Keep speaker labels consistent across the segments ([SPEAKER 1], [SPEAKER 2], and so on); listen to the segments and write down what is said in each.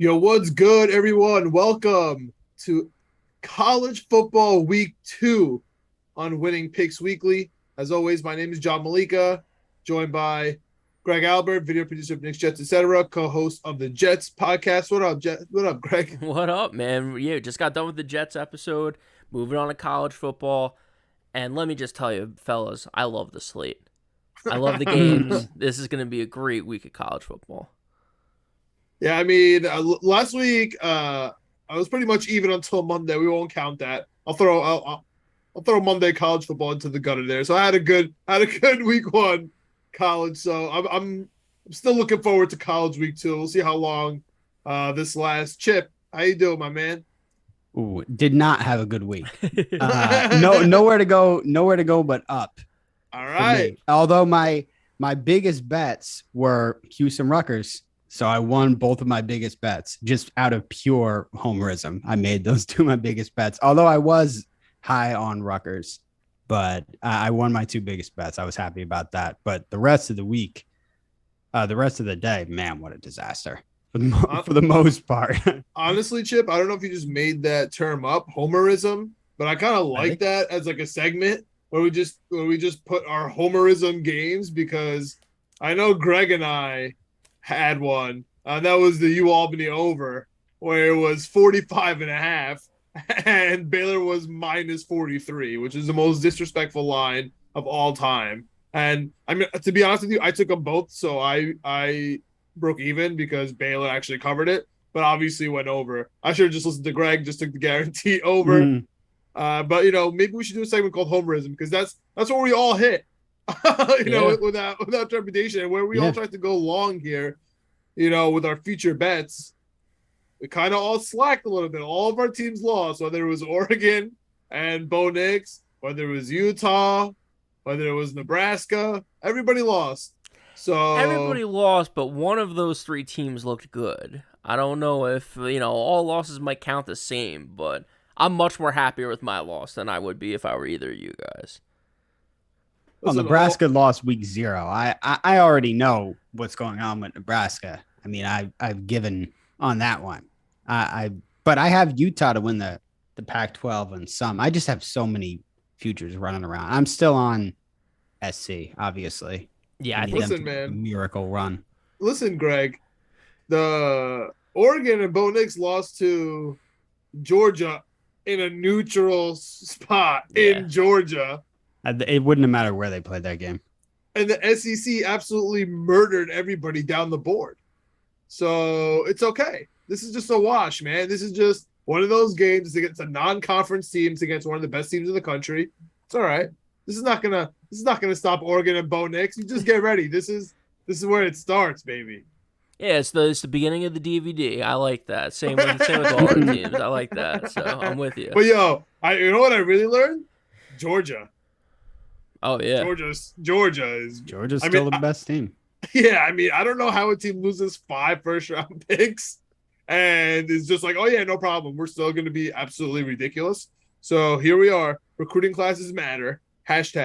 [SPEAKER 1] Yo, what's good, everyone? Welcome to College Football Week 2 on Winning Picks Weekly. As always, my name is John Meleka, joined by Greg Albert, video producer of Knicks, Jets, etc., co-host of the Jets podcast. What up, Jet? What up, Greg?
[SPEAKER 2] What up, man? Yeah, just got done with the Jets episode, moving on to college football. And let me just tell you, fellas, I love the slate. I love the games. This is going to be a great week of college football.
[SPEAKER 1] Yeah, I mean, last week I was pretty much even until Monday. We won't count that. I'll throw Monday college football into the gutter there. So I had a good week 1 college. So I'm still looking forward to college week 2. We'll see how long this lasts. Chip, how you doing, my man?
[SPEAKER 3] Ooh, did not have a good week. Nowhere to go but up.
[SPEAKER 1] All right.
[SPEAKER 3] Although my biggest bets were Houston Rutgers. So I won both of my biggest bets just out of pure homerism. I made those two my biggest bets, although I was high on Rutgers, but I won my two biggest bets. I was happy about that. But the rest of the week, the rest of the day, man, what a disaster for the most part.
[SPEAKER 1] Honestly, Chip, I don't know if you just made that term up, homerism, but I kind of like that as like a segment where we just put our homerism games, because I know Greg and I had one. That was the U-Albany over, where it was 45.5 and Baylor was minus 43, which is the most disrespectful line of all time. And I mean, to be honest with you, I took them both, so I broke even because Baylor actually covered it, but obviously went over. I should have just listened to Greg, just took the guarantee over. But maybe we should do a segment called homerism, because that's where we all hit. Without trepidation, and where we all tried to go long here, with our future bets, we kind of all slacked a little bit. All of our teams lost, whether it was Oregon and Bo Nix, whether it was Utah, whether it was Nebraska, everybody lost. So
[SPEAKER 2] everybody lost, but one of those three teams looked good. I don't know if, all losses might count the same, but I'm much more happier with my loss than I would be if I were either of you guys.
[SPEAKER 3] Well, Nebraska lost week 0. I already know what's going on with Nebraska. I mean, I've given on that one. But I have Utah to win the Pac-12 and some. I just have so many futures running around. I'm still on SC, obviously.
[SPEAKER 2] Yeah,
[SPEAKER 1] listen, man,
[SPEAKER 3] miracle run.
[SPEAKER 1] Listen, Greg, the Oregon and Bo Nix lost to Georgia in a neutral spot in Georgia.
[SPEAKER 3] It wouldn't have mattered where they played that game.
[SPEAKER 1] And the SEC absolutely murdered everybody down the board. So it's okay. This is just a wash, man. This is just one of those games against a non-conference teams, against one of the best teams in the country. It's all right. This is not gonna stop Oregon and Bo Nix. You just get ready. This is where it starts, baby.
[SPEAKER 2] Yeah, it's the beginning of the DVD. I like that. Same with all our teams. I like that. So I'm with you.
[SPEAKER 1] But you know what I really learned? Georgia.
[SPEAKER 2] Oh yeah,
[SPEAKER 3] Georgia's still the best team.
[SPEAKER 1] Yeah, I mean, I don't know how a team loses 5 first-round picks and it's just like, oh yeah, no problem. We're still going to be absolutely ridiculous. So here we are. Recruiting classes matter. #.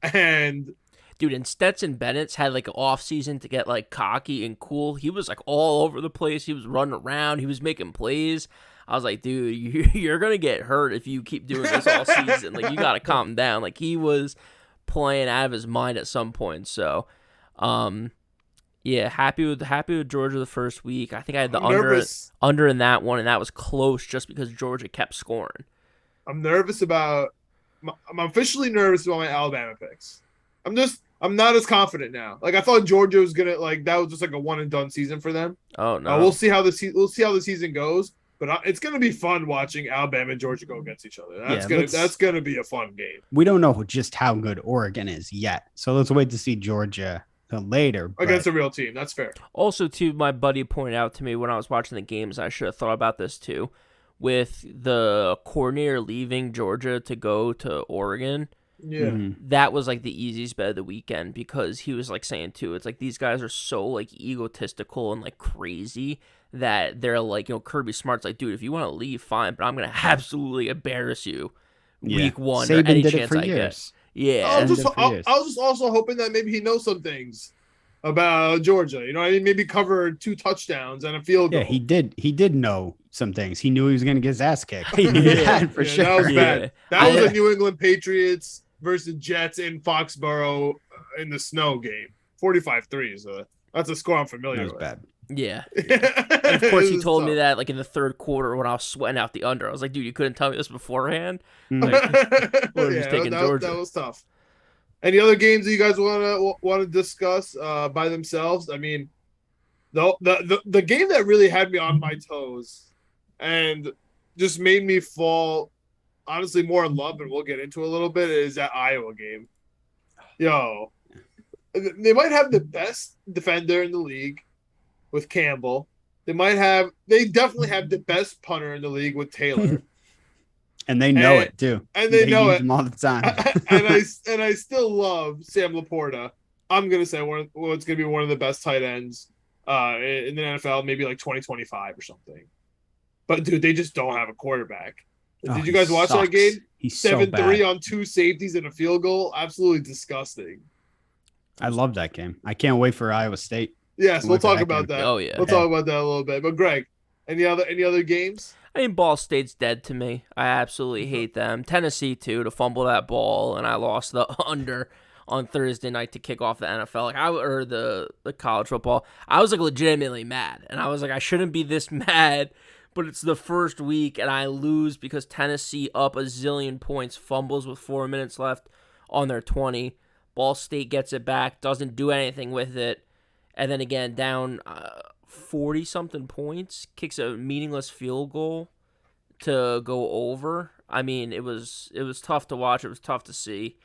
[SPEAKER 1] And
[SPEAKER 2] dude, and Stetson Bennett's had like an off season to get like cocky and cool. He was like all over the place. He was running around. He was making plays. I was like, dude, you're gonna get hurt if you keep doing this all season. Like, you gotta calm down. Like, he was playing out of his mind at some point. So, yeah, happy with Georgia the first week. I think I had the under in that one, and that was close just because Georgia kept scoring.
[SPEAKER 1] I'm officially nervous about my Alabama picks. I'm not as confident now. Like, I thought Georgia was gonna, like, that was just like a one and done season for them.
[SPEAKER 2] Oh no,
[SPEAKER 1] we'll see how the season goes. But it's gonna be fun watching Alabama and Georgia go against each other. That's gonna be a fun game.
[SPEAKER 3] We don't know just how good Oregon is yet, so let's wait to see Georgia later
[SPEAKER 1] against a real team. That's fair.
[SPEAKER 2] Also, too, my buddy pointed out to me when I was watching the games, I should have thought about this too, with the coordinator leaving Georgia to go to Oregon.
[SPEAKER 1] Yeah,
[SPEAKER 2] that was like the easiest bet of the weekend, because he was like saying too, it's like these guys are so like egotistical and like crazy that they're like, Kirby Smart's like, dude, if you want to leave, fine, but I'm gonna absolutely embarrass you week 1
[SPEAKER 3] Saban
[SPEAKER 2] or any
[SPEAKER 3] did
[SPEAKER 2] chance
[SPEAKER 3] it for
[SPEAKER 2] I
[SPEAKER 3] years.
[SPEAKER 2] get. Yeah,
[SPEAKER 1] I was just also hoping that maybe he knows some things. about Georgia. You know what I mean? Maybe cover 2 touchdowns and a field goal.
[SPEAKER 3] Yeah, he did know some things. He knew he was going to get his ass kicked.
[SPEAKER 2] Yeah.
[SPEAKER 3] For sure.
[SPEAKER 1] That was bad.
[SPEAKER 2] Yeah.
[SPEAKER 1] That was a New England Patriots versus Jets in Foxborough in the snow game. 45-3. That's a score I'm familiar
[SPEAKER 3] That was
[SPEAKER 1] with.
[SPEAKER 3] bad.
[SPEAKER 2] Yeah. And of course, he told me
[SPEAKER 1] tough.
[SPEAKER 2] that like in the third quarter when I was sweating out the under. I was like, dude, you couldn't tell me this beforehand.
[SPEAKER 3] Mm.
[SPEAKER 2] We're just taking Georgia.
[SPEAKER 1] That was tough. Any other games that you guys want to discuss by themselves? I mean, the game that really had me on my toes and just made me fall honestly more in love, and we'll get into a little bit, is that Iowa game. Yo, they might have the best defender in the league with Campbell. They definitely have the best punter in the league with Taylor.
[SPEAKER 3] And they know it too.
[SPEAKER 1] And they know
[SPEAKER 3] use
[SPEAKER 1] it
[SPEAKER 3] them all the time.
[SPEAKER 1] and I still love Sam Laporta. I'm gonna say it's gonna be one of the best tight ends in the NFL, maybe like 2025 or something. But dude, they just don't have a quarterback. Did you guys watch that game?
[SPEAKER 3] He's
[SPEAKER 1] 7-3 on 2 safeties and a field goal. Absolutely disgusting.
[SPEAKER 3] I love that game. I can't wait for Iowa State.
[SPEAKER 1] Yes, we'll talk about that.
[SPEAKER 2] Oh yeah,
[SPEAKER 1] we'll talk about that a little bit. But Greg, any other games?
[SPEAKER 2] I mean, Ball State's dead to me. I absolutely hate them. Tennessee too, to fumble that ball, and I lost the under on Thursday night to kick off the NFL, or the college football. I was like legitimately mad, and I was like, I shouldn't be this mad, but it's the first week, and I lose because Tennessee up a zillion points, fumbles with 4 minutes left on their 20. Ball State gets it back, doesn't do anything with it, and then again down 40-something points, kicks a meaningless field goal to go over. I mean, it was tough to watch. It was tough to see.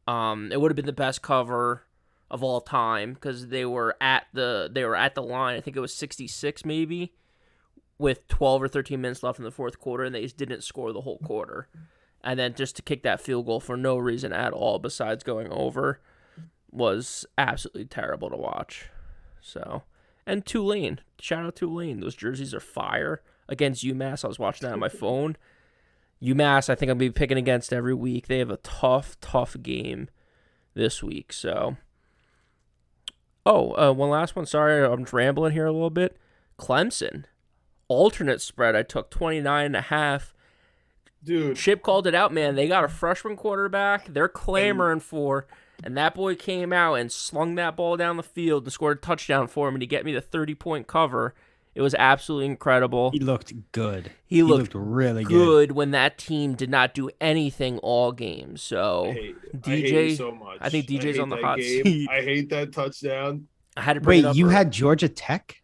[SPEAKER 2] It would have been the best cover of all time because they were at the line. I think it was 66 maybe, with 12 or 13 minutes left in the fourth quarter, and they just didn't score the whole quarter. And then just to kick that field goal for no reason at all besides going over was absolutely terrible to watch. So, and Tulane. Shout out Tulane. Those jerseys are fire. Against UMass, I was watching that on my phone. UMass, I think I'll be picking against every week. They have a tough game this week. So, one last one. Sorry, I'm rambling here a little bit. Clemson. Alternate spread. I took 29.5.
[SPEAKER 1] Dude.
[SPEAKER 2] Chip called it out, man. They got a freshman quarterback they're clamoring for, and that boy came out and slung that ball down the field and scored a touchdown for him, and he get me the 30-point cover. It was absolutely incredible.
[SPEAKER 3] He looked good.
[SPEAKER 2] He looked
[SPEAKER 3] really
[SPEAKER 2] good when that team did not do anything all game. So
[SPEAKER 1] I hate it so much.
[SPEAKER 2] I think DJ's on the hot
[SPEAKER 1] game.
[SPEAKER 2] seat.
[SPEAKER 1] I hate that touchdown.
[SPEAKER 2] I had to bring it up.
[SPEAKER 3] You had Georgia Tech?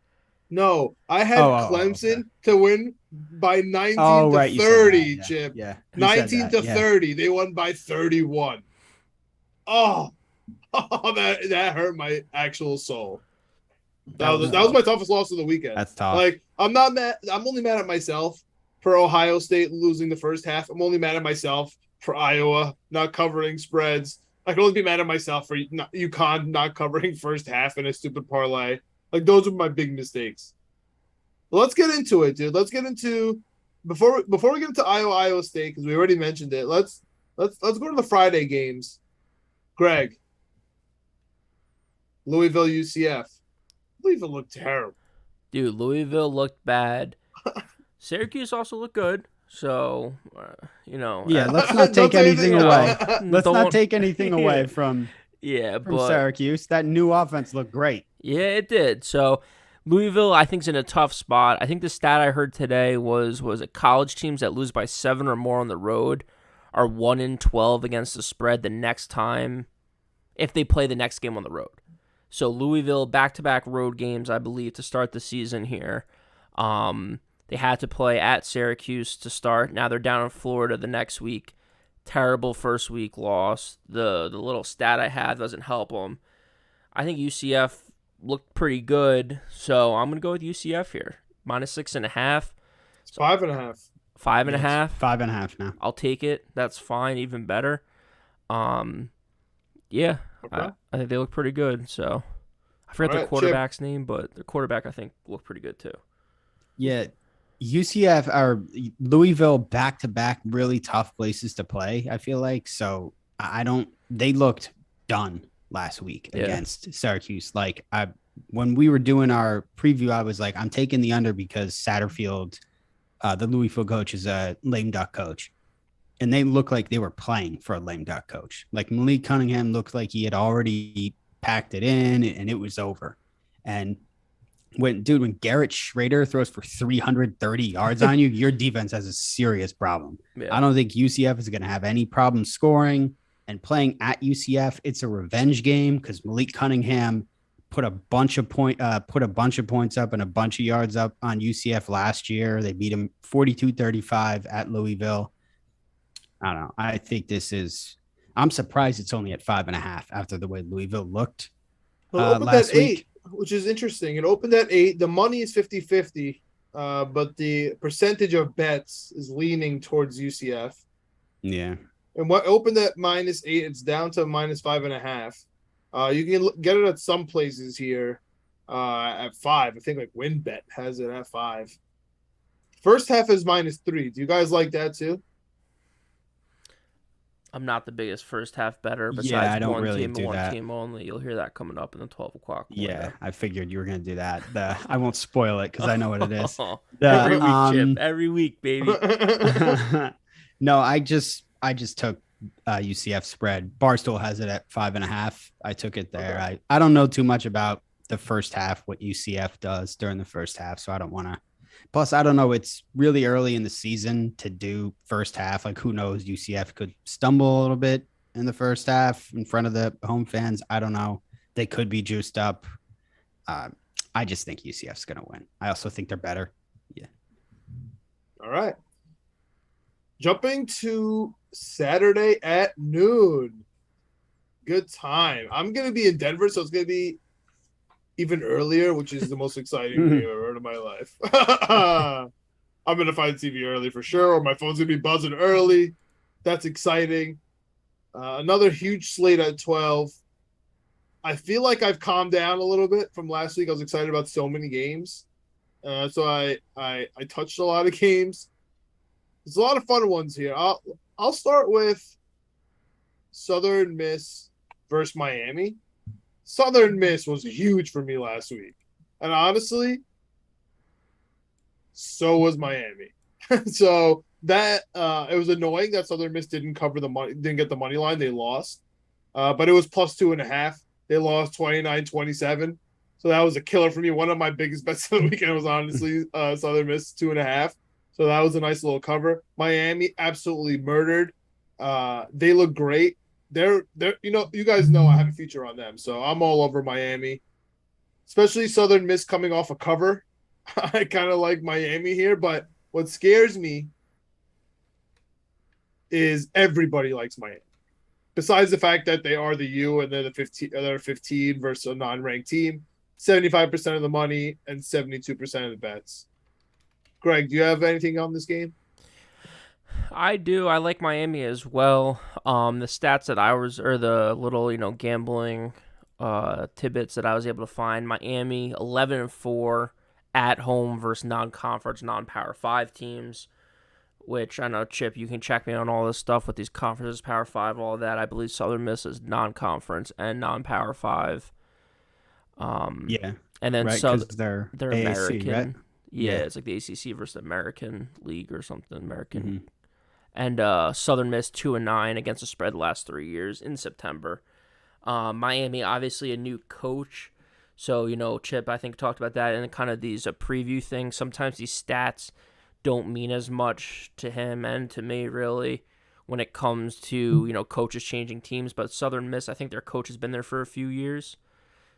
[SPEAKER 1] No, I had Clemson to win by 19 to 30, Chip.
[SPEAKER 3] Yeah.
[SPEAKER 1] 19 to 30. They won by 31. Oh, that hurt my actual soul. That was my toughest loss of the weekend.
[SPEAKER 3] That's tough.
[SPEAKER 1] Like, I'm not mad. I'm only mad at myself for Ohio State losing the first half. I'm only mad at myself for Iowa not covering spreads. I can only be mad at myself for UConn not covering first half in a stupid parlay. Like, those are my big mistakes. But let's get into it, dude. Let's get into before we get into Iowa State, because we already mentioned it. Let's go to the Friday games. Greg, Louisville UCF. Louisville looked terrible.
[SPEAKER 2] Dude, Louisville looked bad. Syracuse also looked good. So,
[SPEAKER 3] Yeah, let's not take anything away. Let's not take anything away from Syracuse. That new offense looked great.
[SPEAKER 2] Yeah, it did. So, Louisville, I think, is in a tough spot. I think the stat I heard today was it college teams that lose by 7 or more on the road are 1-12 against the spread the next time if they play the next game on the road. So Louisville, back-to-back road games, I believe, to start the season here. They had to play at Syracuse to start. Now they're down in Florida the next week. Terrible first week loss. The little stat I had doesn't help them. I think UCF looked pretty good, so I'm going to go with UCF here. -6.5.
[SPEAKER 1] It's 5.5.
[SPEAKER 2] 5.5.
[SPEAKER 3] 5.5 now.
[SPEAKER 2] I'll take it. That's fine. Even better. Yeah.
[SPEAKER 1] Okay.
[SPEAKER 2] I think they look pretty good. So I forget the quarterback's name, but the quarterback I think looked pretty good too.
[SPEAKER 3] Yeah. UCF or Louisville back-to-back really tough places to play, I feel like. So they looked done. last week
[SPEAKER 2] Yeah.
[SPEAKER 3] against Syracuse. Like when we were doing our preview, I was like, I'm taking the under because Satterfield, the Louisville coach, is a lame duck coach. And they looked like they were playing for a lame duck coach. Like Malik Cunningham looked like he had already packed it in and it was over. And when Garrett Schrader throws for 330 yards on you, your defense has a serious problem.
[SPEAKER 2] Yeah.
[SPEAKER 3] I don't think UCF is going to have any problem scoring. And playing at UCF, it's a revenge game because Malik Cunningham put a bunch of points up and a bunch of yards up on UCF last year. They beat him 42-35 at Louisville. I don't know. I think I'm surprised it's only at 5.5 after the way Louisville looked
[SPEAKER 1] Well, it opened
[SPEAKER 3] last
[SPEAKER 1] at
[SPEAKER 3] week.
[SPEAKER 1] 8, which is interesting. It opened at 8. The money is 50-50, but the percentage of bets is leaning towards UCF.
[SPEAKER 3] Yeah.
[SPEAKER 1] And what opened at -8, it's down to -5.5. You can get it at some places here at 5. I think like WinBet has it at 5. First half is -3. Do you guys like that too?
[SPEAKER 2] I'm not the biggest first half better.
[SPEAKER 3] Yeah,
[SPEAKER 2] Besides
[SPEAKER 3] I don't
[SPEAKER 2] one
[SPEAKER 3] really
[SPEAKER 2] team and
[SPEAKER 3] do
[SPEAKER 2] one
[SPEAKER 3] that.
[SPEAKER 2] team only. You'll hear that coming up in the 12 o'clock.
[SPEAKER 3] Yeah, I figured you were going to do that. I won't spoil it because I know what it is.
[SPEAKER 2] Every week, Chip. Every week, baby.
[SPEAKER 3] No, I just took UCF spread. Barstool has it at 5.5. I took it there.
[SPEAKER 1] Okay.
[SPEAKER 3] I don't know too much about the first half, what UCF does during the first half, so I don't want to. Plus, I don't know. It's really early in the season to do first half. Like, who knows? UCF could stumble a little bit in the first half in front of the home fans. I don't know. They could be juiced up. I just think UCF's going to win. I also think they're better. Yeah.
[SPEAKER 1] All right. Jumping to Saturday at noon. Good time. I'm going to be in Denver, so it's going to be even earlier, which is the most exciting thing I've ever heard in my life. I'm going to find TV early for sure, or my phone's going to be buzzing early. That's exciting. Another huge slate at 12. I feel like I've calmed down a little bit from last week. I was excited about so many games. So I touched a lot of games. There's a lot of fun ones here. I'll start with Southern Miss versus Miami. Southern Miss was huge for me last week. And honestly, so was Miami. So that it was annoying that Southern Miss didn't get the money line. They lost. But it was +2.5. They lost 29-27. So that was a killer for me. One of my biggest bets of the weekend was honestly Southern Miss 2.5. So that was a nice little cover. Miami absolutely murdered. They look great. They're you guys know I have a future on them, so I'm all over Miami, especially Southern Miss coming off a cover. I kind of like Miami here, but what scares me is everybody likes Miami. Besides the fact that they are the U and they're the 15 versus a non-ranked team, 75% of the money and 72% of the bets. Greg, do you have anything on this game?
[SPEAKER 2] I do. I like Miami as well. The stats that the little, gambling tidbits that I was able to find. Miami 11-4 at home versus non-conference, non-Power 5 teams, which I know, Chip, you can check me on all this stuff with these conferences, Power 5, all of that. I believe Southern Miss is non-conference and non-Power 5.
[SPEAKER 3] Yeah.
[SPEAKER 2] And then
[SPEAKER 3] right, they're AAC,
[SPEAKER 2] American.
[SPEAKER 3] right?
[SPEAKER 2] Yeah, it's like the ACC versus the American League or something. American.
[SPEAKER 3] Mm-hmm.
[SPEAKER 2] And Southern Miss 2-9 against the spread the last 3 years in September. Miami, obviously a new coach. So, Chip, I think, talked about that and kind of these preview things. Sometimes these stats don't mean as much to him and to me, really, when it comes to, coaches changing teams. But Southern Miss, I think their coach has been there for a few years.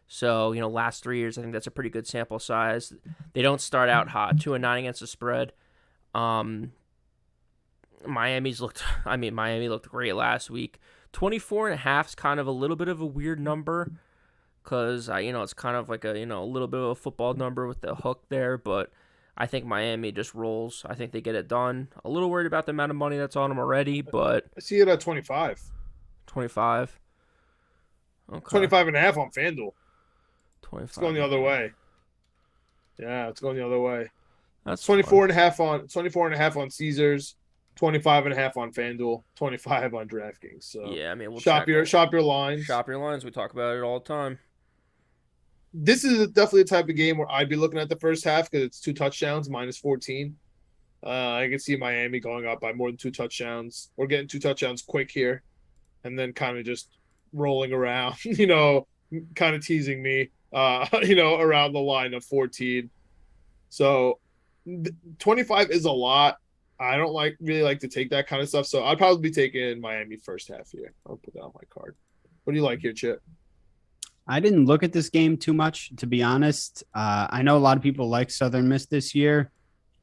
[SPEAKER 2] So, last 3 years, I think that's a pretty good sample size. They don't start out hot. 2-9 against the spread. Miami looked great last week. 24.5 is kind of a little bit of a weird number because, it's kind of like a little bit of a football number with the hook there. But I think Miami just rolls. I think they get it done. A little worried about the amount of money that's on them already, but
[SPEAKER 1] I see it at 25.
[SPEAKER 2] 25. Okay.
[SPEAKER 1] 25.5 on FanDuel.
[SPEAKER 2] 25.
[SPEAKER 1] It's going the other way. Yeah, it's going the other way.
[SPEAKER 2] That's
[SPEAKER 1] 24.5 on Caesars. 25.5 on FanDuel, 25 on DraftKings. So
[SPEAKER 2] Yeah, I mean, we'll
[SPEAKER 1] shop your lines.
[SPEAKER 2] Shop your lines. We talk about it all the time.
[SPEAKER 1] This is definitely a type of game where I'd be looking at the first half because it's 2 touchdowns, minus 14. I can see Miami going up by more than 2 touchdowns. We're getting 2 touchdowns quick here, and then kind of just rolling around, kind of teasing me, around the line of 14. So 25 is a lot. I don't really like to take that kind of stuff. So I'd probably be taking Miami first half here. I'll put that on my card. What do you like here, Chip?
[SPEAKER 3] I didn't look at this game too much, to be honest. I know a lot of people like Southern Miss this year.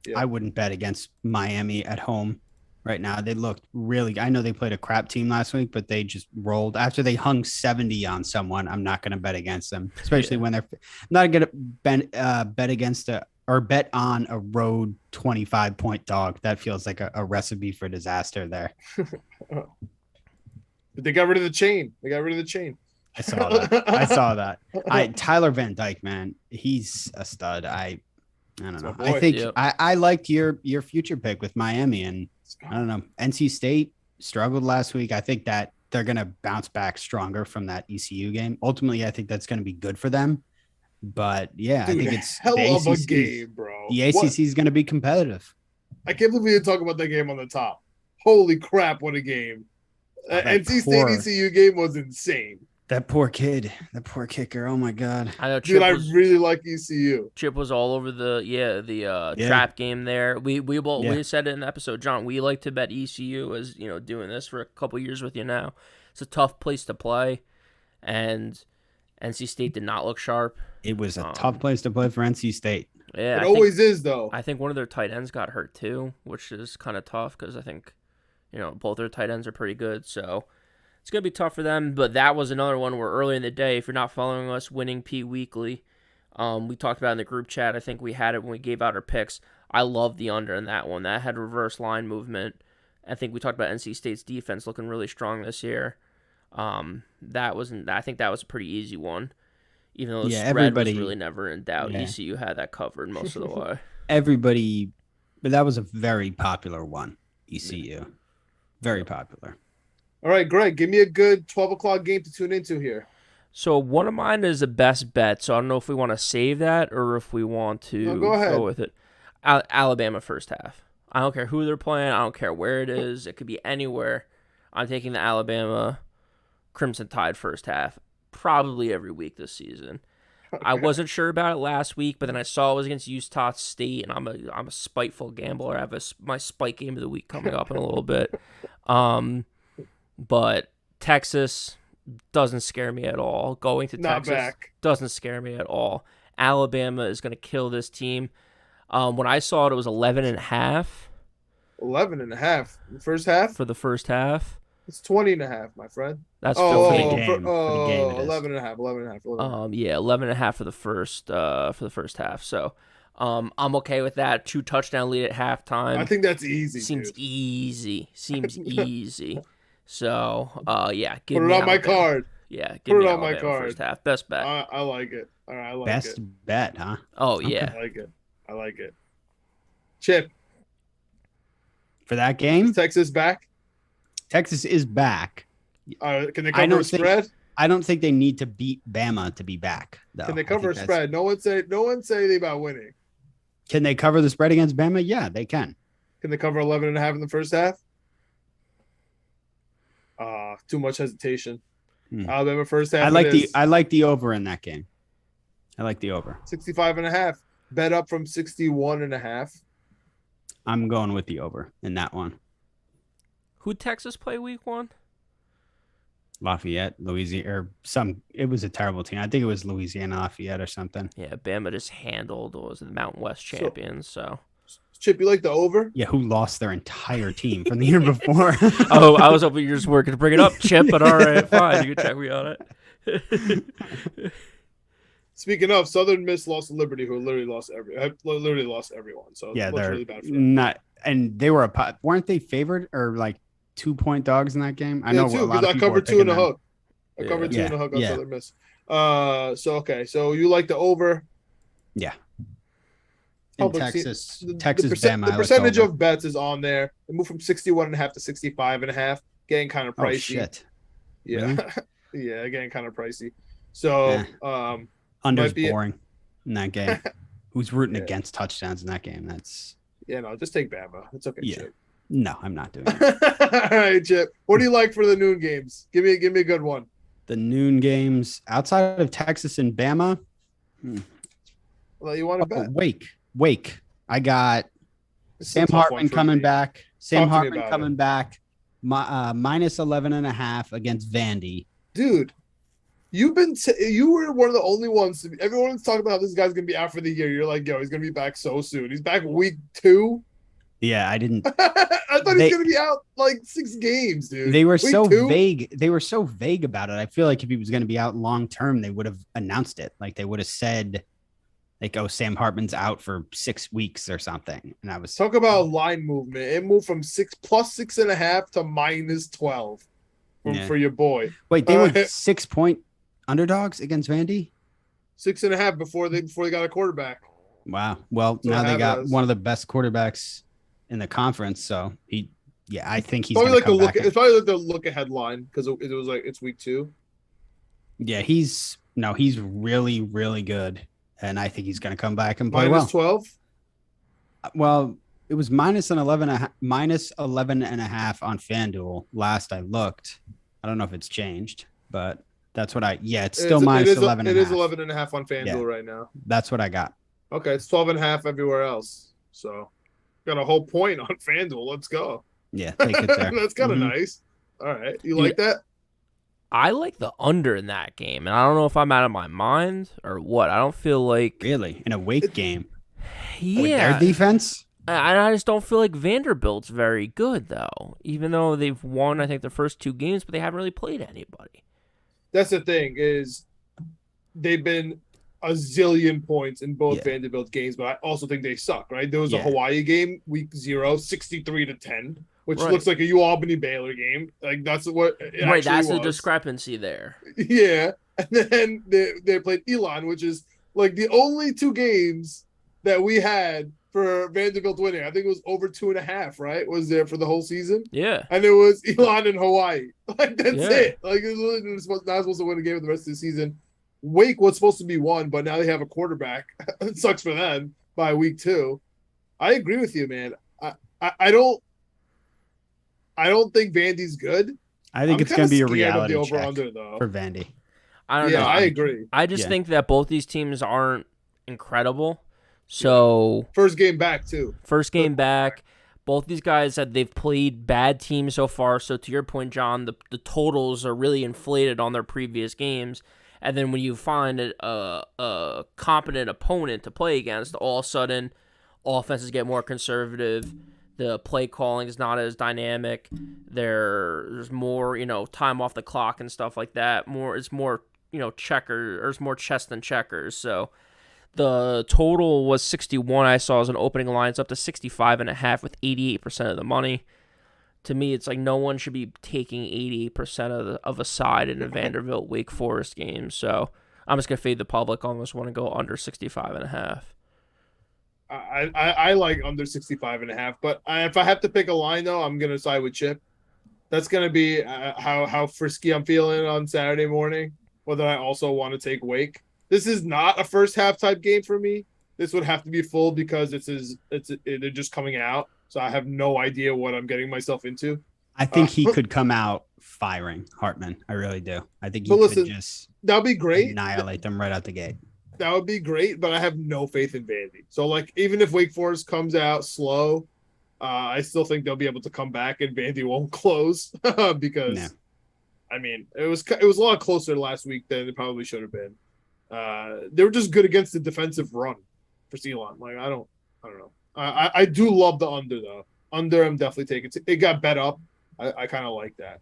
[SPEAKER 3] Yeah. I wouldn't bet against Miami at home right now. They looked really – I know they played a crap team last week, but they just rolled. After they hung 70 on someone, I'm not going to bet against them, especially when they're – not going to bet against or bet on a road 25-point dog. That feels like a recipe for disaster there.
[SPEAKER 1] But they got rid of the chain.
[SPEAKER 3] I saw that. Tyler Van Dyke, man, he's a stud. I don't know. I think I liked your future pick with Miami, and I don't know. NC State struggled last week. I think that they're going to bounce back stronger from that ECU game. Ultimately, I think that's going to be good for them. But yeah,
[SPEAKER 1] dude,
[SPEAKER 3] I think it's
[SPEAKER 1] hell of a game, bro.
[SPEAKER 3] The ACC is going to be competitive.
[SPEAKER 1] I can't believe we didn't talk about that game on the top. Holy crap, what a game! NC State ECU game was insane.
[SPEAKER 3] That poor kid, that poor kicker. Oh my god!
[SPEAKER 2] I know,
[SPEAKER 1] dude. I really like ECU.
[SPEAKER 2] Chip was all over the trap game there. We said it in the episode, John. We like to bet ECU as doing this for a couple years with you now. It's a tough place to play, and NC State did not look sharp.
[SPEAKER 3] It was a tough place to play for NC State.
[SPEAKER 2] Yeah,
[SPEAKER 1] it always is though.
[SPEAKER 2] I think one of their tight ends got hurt too, which is kind of tough because I think both their tight ends are pretty good. So. It's going to be tough for them, but that was another one where early in the day, if you're not following us, Winning P Weekly, we talked about in the group chat. I think we had it when we gave out our picks. I love the under in that one. That had reverse line movement. I think we talked about NC State's defense looking really strong this year. I think that was a pretty easy one, even though the spread was really never in doubt. Yeah. ECU had that covered most of the way.
[SPEAKER 3] But that was a very popular one, ECU. Very popular.
[SPEAKER 1] All right, Greg, give me a good 12 o'clock game to tune into here.
[SPEAKER 2] So one of mine is the best bet, so I don't know if we want to save that or if we want to go with it. Alabama first half. I don't care who they're playing. I don't care where it is. It could be anywhere. I'm taking the Alabama Crimson Tide first half probably every week this season. Okay. I wasn't sure about it last week, but then I saw it was against Utah State, and I'm a spiteful gambler. I have my spike game of the week coming up in a little bit. But Texas doesn't scare me at all. Going to Texas doesn't scare me at all. Alabama is going to kill this team. When I saw it was 11.5.
[SPEAKER 1] 11.5 the first half?
[SPEAKER 2] For the first half.
[SPEAKER 1] It's 20.5, my friend.
[SPEAKER 2] That's for the game.
[SPEAKER 1] 11.5.
[SPEAKER 2] Yeah, 11.5 for the first half. So, I'm okay with that. 2 touchdown lead at halftime.
[SPEAKER 1] I think that's easy.
[SPEAKER 2] Seems easy. So, yeah.
[SPEAKER 1] Put it on my card.
[SPEAKER 2] Yeah, put it on my card. First half. Best bet.
[SPEAKER 1] I like it. All right, I like
[SPEAKER 3] Best bet, huh?
[SPEAKER 2] Oh, yeah.
[SPEAKER 1] I like it. Chip.
[SPEAKER 3] For that game?
[SPEAKER 1] Is Texas back?
[SPEAKER 3] Texas is back.
[SPEAKER 1] Can they cover a spread?
[SPEAKER 3] I don't think they need to beat Bama to be back, though.
[SPEAKER 1] Can they cover a spread? No one say anything about winning.
[SPEAKER 3] Can they cover the spread against Bama? Yeah, they can.
[SPEAKER 1] Can they cover 11.5 in the first half? Too much hesitation. Alabama first half.
[SPEAKER 3] I like the over in that game. I like the over.
[SPEAKER 1] 65.5. Bet up from 61.5.
[SPEAKER 3] I'm going with the over in that one.
[SPEAKER 2] Who'd Texas play week 1?
[SPEAKER 3] Lafayette, Louisiana, or it was a terrible team. I think it was Louisiana Lafayette or something.
[SPEAKER 2] Yeah, Bama just handled the Mountain West champions, so.
[SPEAKER 1] Chip, you like the over?
[SPEAKER 3] Yeah, who lost their entire team from the year before.
[SPEAKER 2] Oh, I was hoping you were just working to bring it up, Chip, but all right, fine. You can check me on it.
[SPEAKER 1] Speaking of, Southern Miss lost to Liberty, who literally lost everyone. So
[SPEAKER 3] yeah, they're
[SPEAKER 1] really bad for them.
[SPEAKER 3] Not, and they weren't they favored or like 2-point dogs in that game? I know a lot of people
[SPEAKER 1] covered 2 in a hook. I covered 2 in a hook on Southern Miss. So you like the over?
[SPEAKER 3] Yeah. in
[SPEAKER 1] public
[SPEAKER 3] Texas,
[SPEAKER 1] the,
[SPEAKER 3] Texas,
[SPEAKER 1] the
[SPEAKER 3] Bama. I looked
[SPEAKER 1] percentage
[SPEAKER 3] over.
[SPEAKER 1] of bets is on there. It moved from 61.5 to 65.5, getting kind of
[SPEAKER 3] Oh
[SPEAKER 1] pricey.
[SPEAKER 3] shit!
[SPEAKER 1] Yeah.
[SPEAKER 3] Really?
[SPEAKER 1] Yeah, getting kind of pricey. So
[SPEAKER 3] Under's
[SPEAKER 1] might be
[SPEAKER 3] boring in that game. Who's rooting
[SPEAKER 1] yeah.
[SPEAKER 3] against touchdowns in that game? That's
[SPEAKER 1] Yeah, no, just take Bama. It's okay,
[SPEAKER 3] yeah.
[SPEAKER 1] Chip.
[SPEAKER 3] No, I'm not doing it.
[SPEAKER 1] All right, Chip. What do you like for the noon games? Give me a good one.
[SPEAKER 3] The noon games outside of Texas and Bama.
[SPEAKER 1] Well, you want to bet?
[SPEAKER 3] Wake. I got
[SPEAKER 1] This is a
[SPEAKER 3] Sam
[SPEAKER 1] tough one
[SPEAKER 3] Hartman
[SPEAKER 1] for
[SPEAKER 3] coming
[SPEAKER 1] me.
[SPEAKER 3] back.
[SPEAKER 1] Talk to me about it.
[SPEAKER 3] Minus 11.5 against Vandy.
[SPEAKER 1] Dude, you were one of the only ones. Everyone's talking about how this guy's gonna be out for the year. You're like, yo, he's gonna be back so soon. He's back week 2.
[SPEAKER 3] Yeah, I didn't.
[SPEAKER 1] I thought he's gonna be out like 6 games, dude.
[SPEAKER 3] They were
[SPEAKER 1] week
[SPEAKER 3] so
[SPEAKER 1] 2?
[SPEAKER 3] vague. They were so vague about it. I feel like if he was going to be out long term, they would have announced it. Like they would have said, like, "Oh, Sam Hartman's out for 6 weeks or something." And I was
[SPEAKER 1] Talk about line movement. It moved from plus 6.5 to minus 12 for your boy.
[SPEAKER 3] Wait, they were 6-point underdogs against Vandy.
[SPEAKER 1] 6.5 before they got a quarterback.
[SPEAKER 3] Wow. Well,
[SPEAKER 1] So
[SPEAKER 3] now they got
[SPEAKER 1] us.
[SPEAKER 3] one of the best quarterbacks in the conference. So I think he's
[SPEAKER 1] probably
[SPEAKER 3] gonna
[SPEAKER 1] like the
[SPEAKER 3] come
[SPEAKER 1] look.
[SPEAKER 3] back.
[SPEAKER 1] It's probably like the look ahead line because it was like it's week 2.
[SPEAKER 3] Yeah, he's really, really good. And I think he's going to come back and play
[SPEAKER 1] Minus
[SPEAKER 3] well.
[SPEAKER 1] 12.
[SPEAKER 3] Well, it was minus 11 and a half on FanDuel last I looked. I don't know if it's changed, but that's what it's still minus 11 and a half.
[SPEAKER 1] It is 11.5 on FanDuel right now.
[SPEAKER 3] That's what I got.
[SPEAKER 1] Okay, it's 12.5 everywhere else. So got a whole point on FanDuel. Let's go.
[SPEAKER 3] Yeah, take it there.
[SPEAKER 1] That's kind of nice. All right, you like that?
[SPEAKER 2] I like the under in that game, and I don't know if I'm out of my mind or what. I don't feel like
[SPEAKER 3] really in a Wake game.
[SPEAKER 2] Yeah,
[SPEAKER 3] with their defense.
[SPEAKER 2] I just don't feel like Vanderbilt's very good though. Even though they've won, I think the first 2 games, but they haven't really played anybody.
[SPEAKER 1] That's the thing is, they've been a zillion points in both Vanderbilt games, but I also think they suck. Right? There was a Hawaii game, week 0, 63-10. Which looks like a UAlbany Baylor game. Like that's what it
[SPEAKER 2] right. That's
[SPEAKER 1] was.
[SPEAKER 2] the discrepancy there.
[SPEAKER 1] Yeah, and then they played Elon, which is like the only 2 games that we had for Vanderbilt winning. I think it was over 2.5. Right? Was there for the whole season?
[SPEAKER 2] Yeah,
[SPEAKER 1] and it was Elon and Hawaii. Like that's it. Like it was not supposed to win a game for the rest of the season. Wake was supposed to be 1, but now they have a quarterback. It sucks for them by week 2. I agree with you, man. I don't think Vandy's good.
[SPEAKER 3] I think it's going to be a reality
[SPEAKER 1] over
[SPEAKER 3] check
[SPEAKER 1] under though
[SPEAKER 3] for Vandy.
[SPEAKER 2] I don't know.
[SPEAKER 1] I agree.
[SPEAKER 2] I just think that both these teams aren't incredible. So
[SPEAKER 1] first game back too.
[SPEAKER 2] First game back. Both these guys they've played bad teams so far. So to your point, John, the totals are really inflated on their previous games. And then when you find a competent opponent to play against, all of a sudden offenses get more conservative. The play calling is not as dynamic. There's more, time off the clock and stuff like that. It's more, checkers. There's more chess than checkers. So the total was 61. I saw as an opening line. It's up to 65.5 with 88% of the money. To me, it's like no one should be taking 88% of a side in a Vanderbilt Wake Forest game. So I'm just gonna fade the public. I almost want to go under 65.5.
[SPEAKER 1] I like under 65.5, but if I have to pick a line though, I'm gonna side with Chip. That's gonna be how frisky I'm feeling on Saturday morning. Whether I also want to take Wake. This is not a first half type game for me. This would have to be full because they're just coming out, so I have no idea what I'm getting myself into.
[SPEAKER 3] I think he could come out firing Hartman. I really do. I think he could just
[SPEAKER 1] that'd be great.
[SPEAKER 3] Annihilate them right out the gate.
[SPEAKER 1] That would be great, but I have no faith in Vandy. So, like, even if Wake Forest comes out slow, I still think they'll be able to come back, and Vandy won't close because, I mean, it was a lot closer last week than it probably should have been. They were just good against the defensive run for Elon. Like, I don't know. I do love the under though. Under, I'm definitely taking. It got bet up. I kind of like that.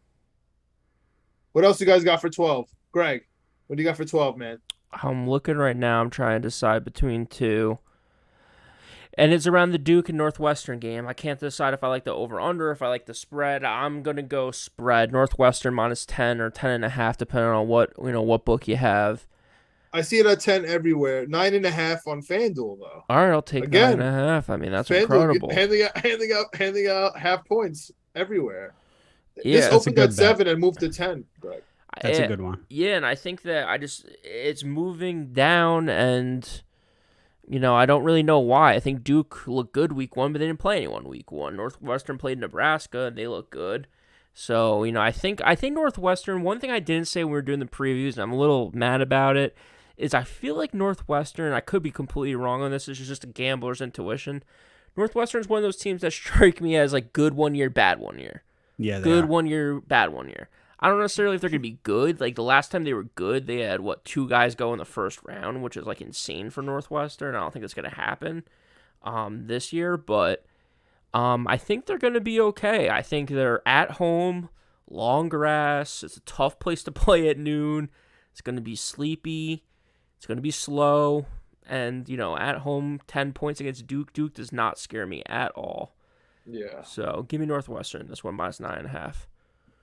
[SPEAKER 1] What else you guys got for 12, Greg? What do you got for 12, man?
[SPEAKER 2] I'm looking right now. I'm trying to decide between 2. And it's around the Duke and Northwestern game. I can't decide if I like the over-under, if I like the spread. I'm going to go spread. Northwestern minus 10 or 10.5, depending on what book you have.
[SPEAKER 1] I see it at 10 everywhere. 9.5 on FanDuel though.
[SPEAKER 2] All right, I'll take
[SPEAKER 1] Again,
[SPEAKER 2] 9.5. I mean, that's
[SPEAKER 1] FanDuel
[SPEAKER 2] incredible.
[SPEAKER 1] handing out half points everywhere. This
[SPEAKER 2] Yeah,
[SPEAKER 3] That's a
[SPEAKER 1] opened at
[SPEAKER 3] good bet.
[SPEAKER 1] 7 and moved to 10, Greg.
[SPEAKER 3] That's a good one.
[SPEAKER 2] Yeah, and I think that it's moving down, and I don't really know why. I think Duke looked good week 1, but they didn't play anyone week 1. Northwestern played Nebraska, and they look good. So I think Northwestern. One thing I didn't say when we were doing the previews, and I'm a little mad about it, is I feel like Northwestern. I could be completely wrong on this. This is just a gambler's intuition. Northwestern is one of those teams that strike me as like good 1 year, bad 1 year.
[SPEAKER 3] Yeah,
[SPEAKER 2] Good 1 year, bad 1 year. I don't necessarily if they're going to be good. Like, the last time they were good, they had, 2 guys go in the first round, which is, like, insane for Northwestern. I don't think that's going to happen this year, but I think they're going to be okay. I think they're at home, long grass. It's a tough place to play at noon. It's going to be sleepy. It's going to be slow. And, at home, 10 points against Duke. Duke does not scare me at all.
[SPEAKER 1] Yeah.
[SPEAKER 2] So, give me Northwestern. This one minus 9.5.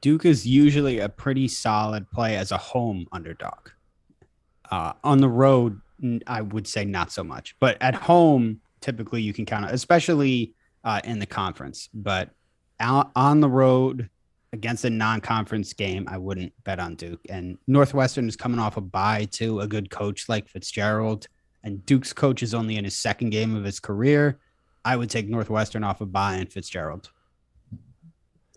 [SPEAKER 3] Duke is usually a pretty solid play as a home underdog. On the road, I would say not so much. But at home, typically you can count on, especially in the conference. But on the road against a non-conference game, I wouldn't bet on Duke. And Northwestern is coming off a bye to a good coach like Fitzgerald. And Duke's coach is only in his second game of his career. I would take Northwestern off a bye and Fitzgerald.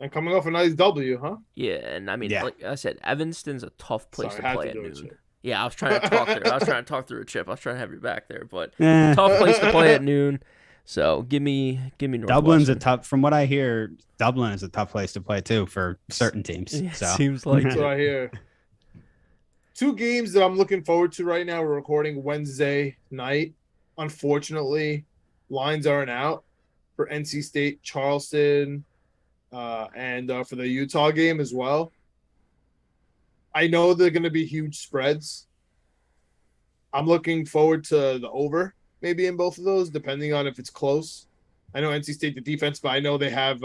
[SPEAKER 1] And coming off a nice W, huh?
[SPEAKER 2] Yeah, and I mean, like I said, Evanston's a tough place to play at noon.
[SPEAKER 1] It,
[SPEAKER 2] yeah, I was trying to talk through. I was trying to talk through a chip. I was trying to have you back there, but tough place to play at noon. So give me Northwestern.
[SPEAKER 3] Dublin's a tough. From what I hear, Dublin is a tough place to play too for certain teams.
[SPEAKER 2] Yeah,
[SPEAKER 3] so
[SPEAKER 2] seems like
[SPEAKER 1] that's what I hear. 2 games that I'm looking forward to right now. We're recording Wednesday night. Unfortunately, lines aren't out for NC State, Charleston. And for the Utah game as well. I know they're going to be huge spreads. I'm looking forward to the over maybe in both of those, depending on if it's close. I know NC State, the defense, but I know they have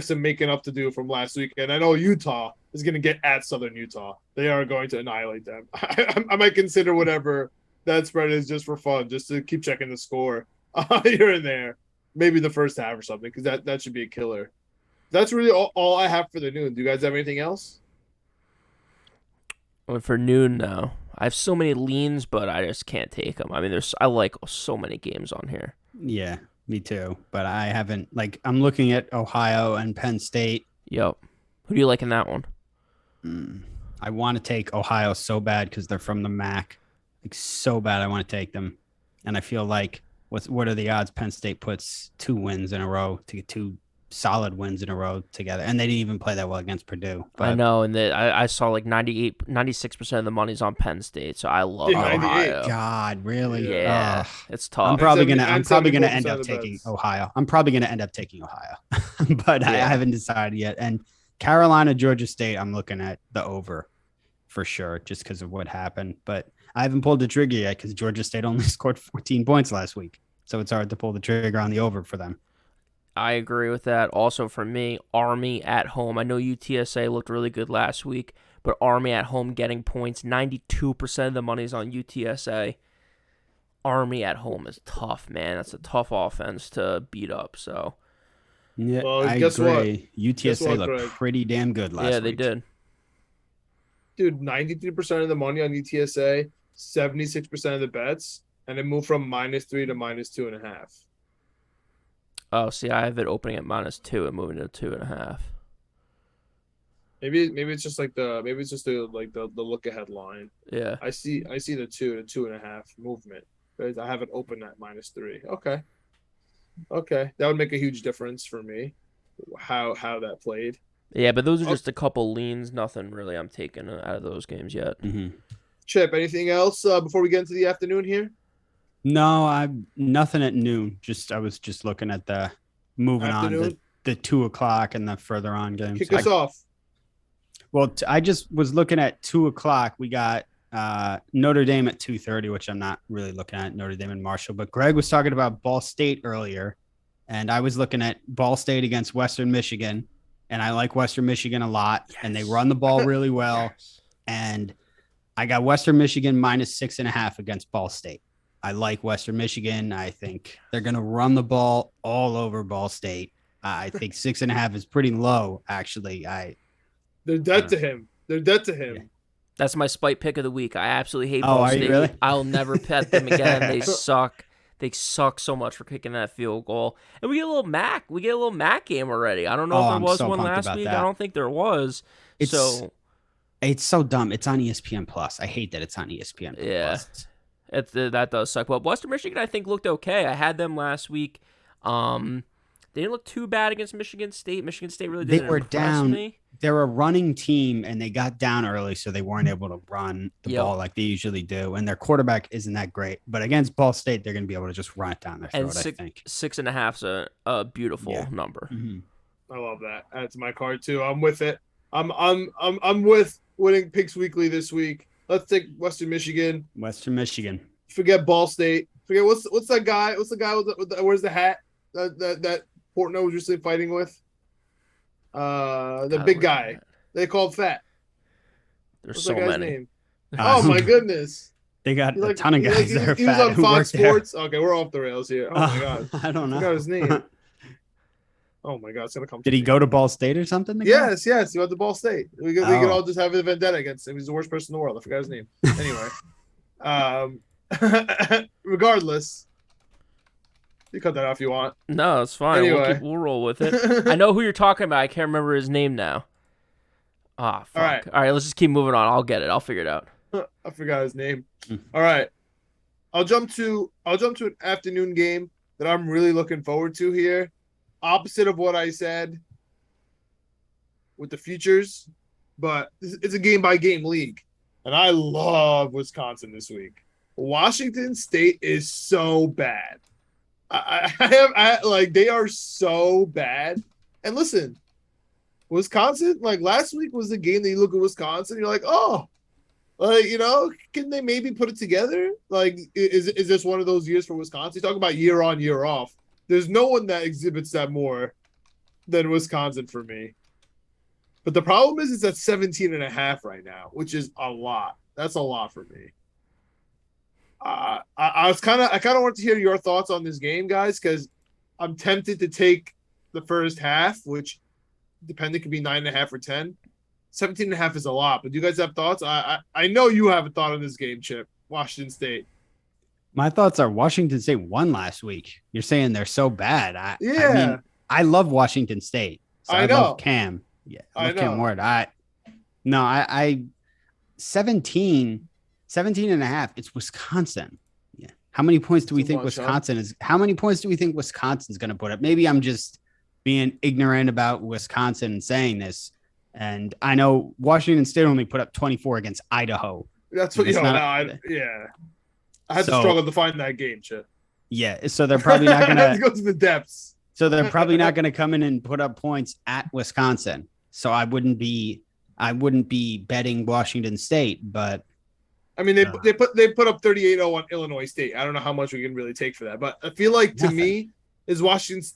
[SPEAKER 1] some making up to do from last week. And I know Utah is going to get at Southern Utah. They are going to annihilate them. I might consider whatever that spread is just for fun, just to keep checking the score here and there. Maybe the first half or something, because that should be a killer. That's really all I have for the noon. Do you guys have anything else?
[SPEAKER 2] Well, for noon, no. I have so many leans, but I just can't take them. I mean, I like so many games on here.
[SPEAKER 3] Yeah, me too. But I haven't, I'm looking at Ohio and Penn State.
[SPEAKER 2] Yep. Who do you like in that one?
[SPEAKER 3] I want to take Ohio so bad because they're from the MAC. So bad I want to take them. And I feel like, what are the odds Penn State puts 2 wins in a row to get 2 solid wins in a row together, and they didn't even play that well against Purdue. But
[SPEAKER 2] I know, and I saw 96% of the money's on Penn State, so I love Ohio.
[SPEAKER 3] God, really?
[SPEAKER 2] Yeah, it's tough.
[SPEAKER 3] I'm probably gonna end up taking Ohio. But I haven't decided yet. And Carolina, Georgia State, I'm looking at the over for sure, just because of what happened. But I haven't pulled the trigger yet because Georgia State only scored 14 points last week, so it's hard to pull the trigger on the over for them.
[SPEAKER 2] I agree with that. Also for me, Army at home. I know UTSA looked really good last week, but Army at home getting points. 92% of the money's on UTSA. Army at home is tough, man. That's a tough offense to beat up. So,
[SPEAKER 3] yeah, well, I agree. UTSA looked pretty damn good last week.
[SPEAKER 2] Yeah, they did.
[SPEAKER 1] Dude, 93% of the money on UTSA, 76% of the bets, and it moved from -3 to -2.5.
[SPEAKER 2] Oh, see, I have it opening at -2 and moving to 2.5.
[SPEAKER 1] Maybe it's just the look ahead line.
[SPEAKER 2] Yeah.
[SPEAKER 1] I see the 2 to 2.5 movement. But I have it open at -3. Okay. That would make a huge difference for me. How that played.
[SPEAKER 2] Yeah, but those are just a couple leans. Nothing really I'm taking out of those games yet.
[SPEAKER 3] Mm-hmm.
[SPEAKER 1] Chip, anything else before we get into the afternoon here?
[SPEAKER 3] No, I'm nothing at noon. I was just looking at the moving afternoon? On the 2 o'clock and the further on games.
[SPEAKER 1] Kick us off.
[SPEAKER 3] Well, I just was looking at 2 o'clock. We got Notre Dame at 2:30, which I'm not really looking at Notre Dame and Marshall. But Greg was talking about Ball State earlier, and I was looking at Ball State against Western Michigan, and I like Western Michigan a lot, and they run the ball really well.
[SPEAKER 2] Yes.
[SPEAKER 3] And I got Western Michigan -6.5 against Ball State. I like Western Michigan. I think they're going to run the ball all over Ball State. I think 6.5 is pretty low, actually.
[SPEAKER 1] They're dead to him. They're dead to him.
[SPEAKER 3] Yeah.
[SPEAKER 2] That's my spite pick of the week. I absolutely hate
[SPEAKER 3] Oh,
[SPEAKER 2] Ball
[SPEAKER 3] are you
[SPEAKER 2] State.
[SPEAKER 3] really?
[SPEAKER 2] I'll never pet them again. They suck. They suck so much for kicking that field goal. And we get a little MAC. We get a little MAC game already. I don't know if there
[SPEAKER 3] I'm
[SPEAKER 2] was
[SPEAKER 3] so
[SPEAKER 2] one
[SPEAKER 3] pumped
[SPEAKER 2] last
[SPEAKER 3] about
[SPEAKER 2] week.
[SPEAKER 3] that.
[SPEAKER 2] I don't think there was.
[SPEAKER 3] It's so dumb. It's on ESPN Plus. I hate that it's on ESPN
[SPEAKER 2] Yeah.
[SPEAKER 3] Plus.
[SPEAKER 2] That does suck. But Western Michigan, I think, looked okay. I had them last week. They didn't look too bad against Michigan State. Michigan State really didn't
[SPEAKER 3] They were
[SPEAKER 2] impress
[SPEAKER 3] down.
[SPEAKER 2] me.
[SPEAKER 3] They're a running team, and they got down early, so they weren't able to run the
[SPEAKER 2] Yep.
[SPEAKER 3] ball like they usually do. And their quarterback isn't that great. But against Ball State, they're going to be able to just run it down their
[SPEAKER 2] And
[SPEAKER 3] throat, I think.
[SPEAKER 2] 6.5's a beautiful
[SPEAKER 3] Yeah.
[SPEAKER 2] number.
[SPEAKER 3] Mhm.
[SPEAKER 1] I love that. That's my card too. I'm with it. I'm with winning picks weekly this week. Let's take Western Michigan.
[SPEAKER 3] Western Michigan.
[SPEAKER 1] Forget Ball State. Forget what's that guy? What's the guy with the where's the hat that Portnoy was recently fighting with? The big guy. They called fat.
[SPEAKER 2] There's
[SPEAKER 1] What's
[SPEAKER 2] so
[SPEAKER 1] that guy's
[SPEAKER 2] many.
[SPEAKER 1] name? Oh my goodness.
[SPEAKER 3] They got
[SPEAKER 1] He
[SPEAKER 3] a ton of guys that are
[SPEAKER 1] he was
[SPEAKER 3] fat
[SPEAKER 1] on
[SPEAKER 3] who
[SPEAKER 1] Fox
[SPEAKER 3] work there.
[SPEAKER 1] Sports. Okay, we're off the rails here. Oh my god.
[SPEAKER 3] I don't
[SPEAKER 1] I
[SPEAKER 3] know.
[SPEAKER 1] forgot his name. Oh my god, it's gonna come.
[SPEAKER 3] Did he go to Ball State or something? the guy?
[SPEAKER 1] Yes, he went to Ball State. We could all just have a vendetta against him. He's the worst person in the world. I forgot his name. Anyway, regardless, you cut that off if you want.
[SPEAKER 2] No, it's fine.
[SPEAKER 1] Anyway.
[SPEAKER 2] We'll roll with it. I know who you're talking about. I can't remember his name now. Ah, fuck. All right, let's just keep moving on. I'll get it. I'll figure it out.
[SPEAKER 1] I forgot his name. All right, I'll jump to an afternoon game that I'm really looking forward to here. Opposite of what I said with the futures, but it's a game by game league, and I love Wisconsin this week. Washington State is so bad. They are so bad. And listen, Wisconsin, like last week was the game that you look at Wisconsin, you're like, oh, like, can they maybe put it together? Like, is this one of those years for Wisconsin? Talk about year on, year off. There's no one that exhibits that more than Wisconsin for me. But the problem is it's at 17.5 right now, which is a lot. That's a lot for me. I kind of want to hear your thoughts on this game, guys, because I'm tempted to take the first half, which depending could be 9.5 or 10. 17.5 is a lot, but do you guys have thoughts? I know you have a thought on this game, Chip. Washington State.
[SPEAKER 3] My thoughts are Washington State won last week. You're saying they're so bad. I mean, I love Washington State. So I love Cam. Yeah, I love Cam Ward. I 17.5. It's Wisconsin. Yeah. How many points do we think Wisconsin is? How many points do we think Wisconsin's going to put up? Maybe I'm just being ignorant about Wisconsin and saying this. And I know Washington State only put up 24 against Idaho.
[SPEAKER 1] That's what I had to struggle to find that game, Chip.
[SPEAKER 3] Yeah, so they're probably not going to
[SPEAKER 1] go to the depths.
[SPEAKER 3] So they're probably not going to come in and put up points at Wisconsin. So I wouldn't be betting Washington State, but
[SPEAKER 1] I mean they put up 38-0 on Illinois State. I don't know how much we can really take for that, but I feel like to me is Washington.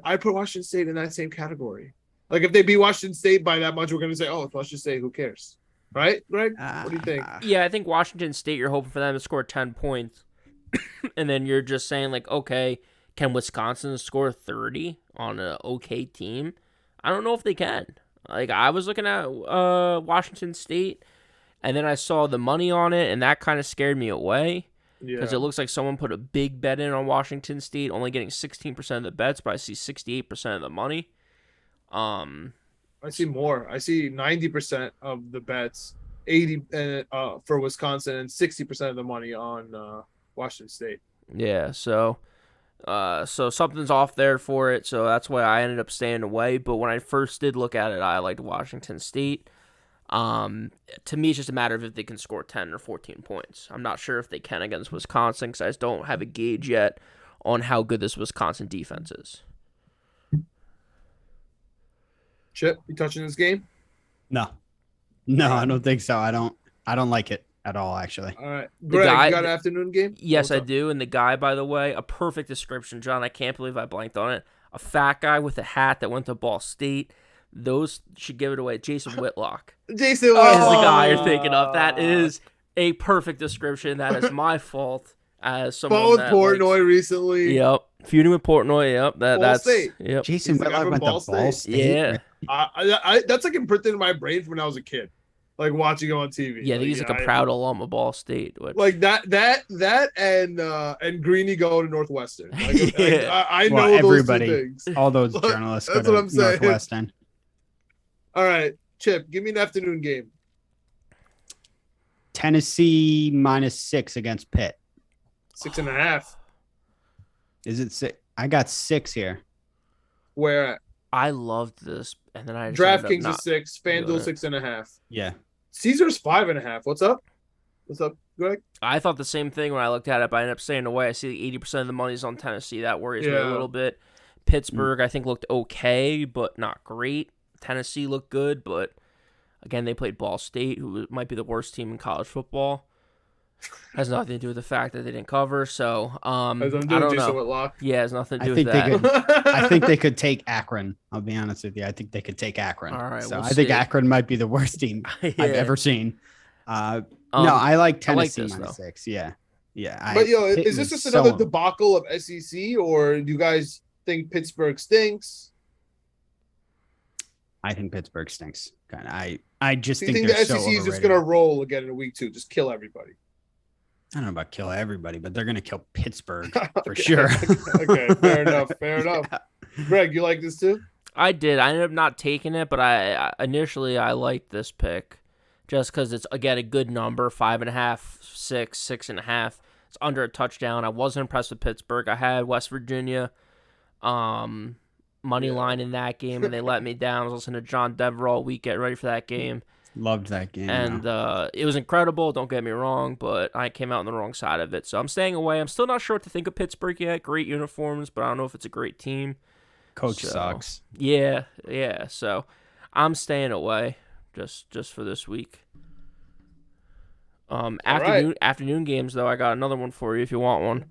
[SPEAKER 1] I put Washington State in that same category. Like if they beat Washington State by that much, we're going to say, oh, it's Washington State. Who cares? Right, Greg? What do you think?
[SPEAKER 2] Yeah, I think Washington State, you're hoping for them to score 10 points. And then you're just saying, like, okay, can Wisconsin score 30 on an okay team? I don't know if they can. Like, I was looking at Washington State, and then I saw the money on it, and that kind of scared me away. Because it looks like someone put a big bet in on Washington State, only getting 16% of the bets, but I see 68% of the money.
[SPEAKER 1] I see more. I see 90% of the bets, 80 for Wisconsin, and 60% of the money on Washington State.
[SPEAKER 2] Yeah, so something's off there for it, so that's why I ended up staying away. But when I first did look at it, I liked Washington State. To me, it's just a matter of if they can score 10 or 14 points. I'm not sure if they can against Wisconsin because I just don't have a gauge yet on how good this Wisconsin defense is.
[SPEAKER 1] Chip, you touching this game?
[SPEAKER 3] No, I don't think so. I don't like it at all, actually.
[SPEAKER 1] All right. Greg, you got an afternoon game?
[SPEAKER 2] Yes, I do. And the guy, by the way, a perfect description, John. I can't believe I blanked on it. A fat guy with a hat that went to Ball State. Those should give it away. Jason Whitlock.
[SPEAKER 1] Jason Whitlock
[SPEAKER 2] is the guy you're thinking of. That is a perfect description. That is my fault as someone
[SPEAKER 1] Fought with
[SPEAKER 2] that
[SPEAKER 1] Portnoy
[SPEAKER 2] likes.
[SPEAKER 1] recently.
[SPEAKER 2] Yep, feuding with Portnoy. Yep,
[SPEAKER 1] Ball
[SPEAKER 2] that's
[SPEAKER 1] State.
[SPEAKER 2] yep.
[SPEAKER 3] Jason
[SPEAKER 1] He's the guy
[SPEAKER 3] Whitlock
[SPEAKER 1] from
[SPEAKER 3] went
[SPEAKER 1] Ball
[SPEAKER 3] to Ball
[SPEAKER 1] State.
[SPEAKER 3] State.
[SPEAKER 2] Yeah,
[SPEAKER 1] That's like imprinted in my brain from when I was a kid, like watching him on TV.
[SPEAKER 2] yeah. I think he's like a proud alum of Ball State. Which...
[SPEAKER 1] like that and Greeny going to Northwestern. Like,
[SPEAKER 2] Yeah.
[SPEAKER 1] I
[SPEAKER 3] Well,
[SPEAKER 1] know
[SPEAKER 3] everybody,
[SPEAKER 1] those two things.
[SPEAKER 3] all those journalists go
[SPEAKER 1] That's what
[SPEAKER 3] to
[SPEAKER 1] I'm saying.
[SPEAKER 3] Northwestern.
[SPEAKER 1] All right, Chip, give me an afternoon game.
[SPEAKER 3] Tennessee -6 against Pitt.
[SPEAKER 1] 6.5.
[SPEAKER 3] Is it 6? I got 6 here.
[SPEAKER 1] Where at?
[SPEAKER 2] I loved this, and then I just ended up
[SPEAKER 1] DraftKings
[SPEAKER 2] not
[SPEAKER 1] is 6,
[SPEAKER 2] doing
[SPEAKER 1] FanDuel
[SPEAKER 2] it.
[SPEAKER 1] 6.5.
[SPEAKER 3] Yeah.
[SPEAKER 1] Caesar's 5.5. What's up? What's up, Greg?
[SPEAKER 2] I thought the same thing when I looked at it, but I ended up staying away. I see 80% of the money's on Tennessee. That worries me a little bit. Pittsburgh, I think, looked okay, but not great. Tennessee looked good, but again, they played Ball State, who might be the worst team in college football. Has nothing to do with the fact that they didn't cover. So, I don't know.
[SPEAKER 1] Whitlock.
[SPEAKER 2] Yeah, it has nothing to do
[SPEAKER 3] I
[SPEAKER 2] with
[SPEAKER 3] think
[SPEAKER 2] that.
[SPEAKER 3] I think they could take Akron. I'll be honest with you. I think they could take Akron.
[SPEAKER 2] All right,
[SPEAKER 3] so
[SPEAKER 2] we'll
[SPEAKER 3] I think
[SPEAKER 2] see.
[SPEAKER 3] Akron might be the worst team
[SPEAKER 2] Yeah.
[SPEAKER 3] I've ever seen. No, I like Tennessee
[SPEAKER 2] this, though.
[SPEAKER 3] -6. Yeah. Yeah.
[SPEAKER 1] But
[SPEAKER 3] Pitt
[SPEAKER 1] is this
[SPEAKER 3] was
[SPEAKER 1] just another
[SPEAKER 3] so-
[SPEAKER 1] debacle of SEC, or do you guys think Pittsburgh stinks?
[SPEAKER 3] I think Pittsburgh stinks. I just
[SPEAKER 1] Do you
[SPEAKER 3] think
[SPEAKER 1] think the
[SPEAKER 3] they're
[SPEAKER 1] SEC
[SPEAKER 3] so
[SPEAKER 1] is just
[SPEAKER 3] overrated.
[SPEAKER 1] gonna roll again in week 2, just kill everybody?
[SPEAKER 3] I don't know about kill everybody, but they're gonna kill Pittsburgh for
[SPEAKER 1] Okay,
[SPEAKER 3] sure.
[SPEAKER 1] Okay, fair enough. Fair enough. Greg, you like this too?
[SPEAKER 2] I did. I ended up not taking it, but I initially I liked this pick just because it's, again, a good number, 5.5, 6, 6.5. It's under a touchdown. I wasn't impressed with Pittsburgh. I had West Virginia money line in that game, and they let me down. I was listening to John Dever all week, getting ready for that game.
[SPEAKER 3] Loved that game.
[SPEAKER 2] And it was incredible, don't get me wrong, but I came out on the wrong side of it. So I'm staying away. I'm still not sure what to think of Pittsburgh yet. Great uniforms, but I don't know if it's a great team.
[SPEAKER 3] Coach sucks.
[SPEAKER 2] Yeah. So I'm staying away just for this week. Afternoon games, though, I got another one for you if you want one.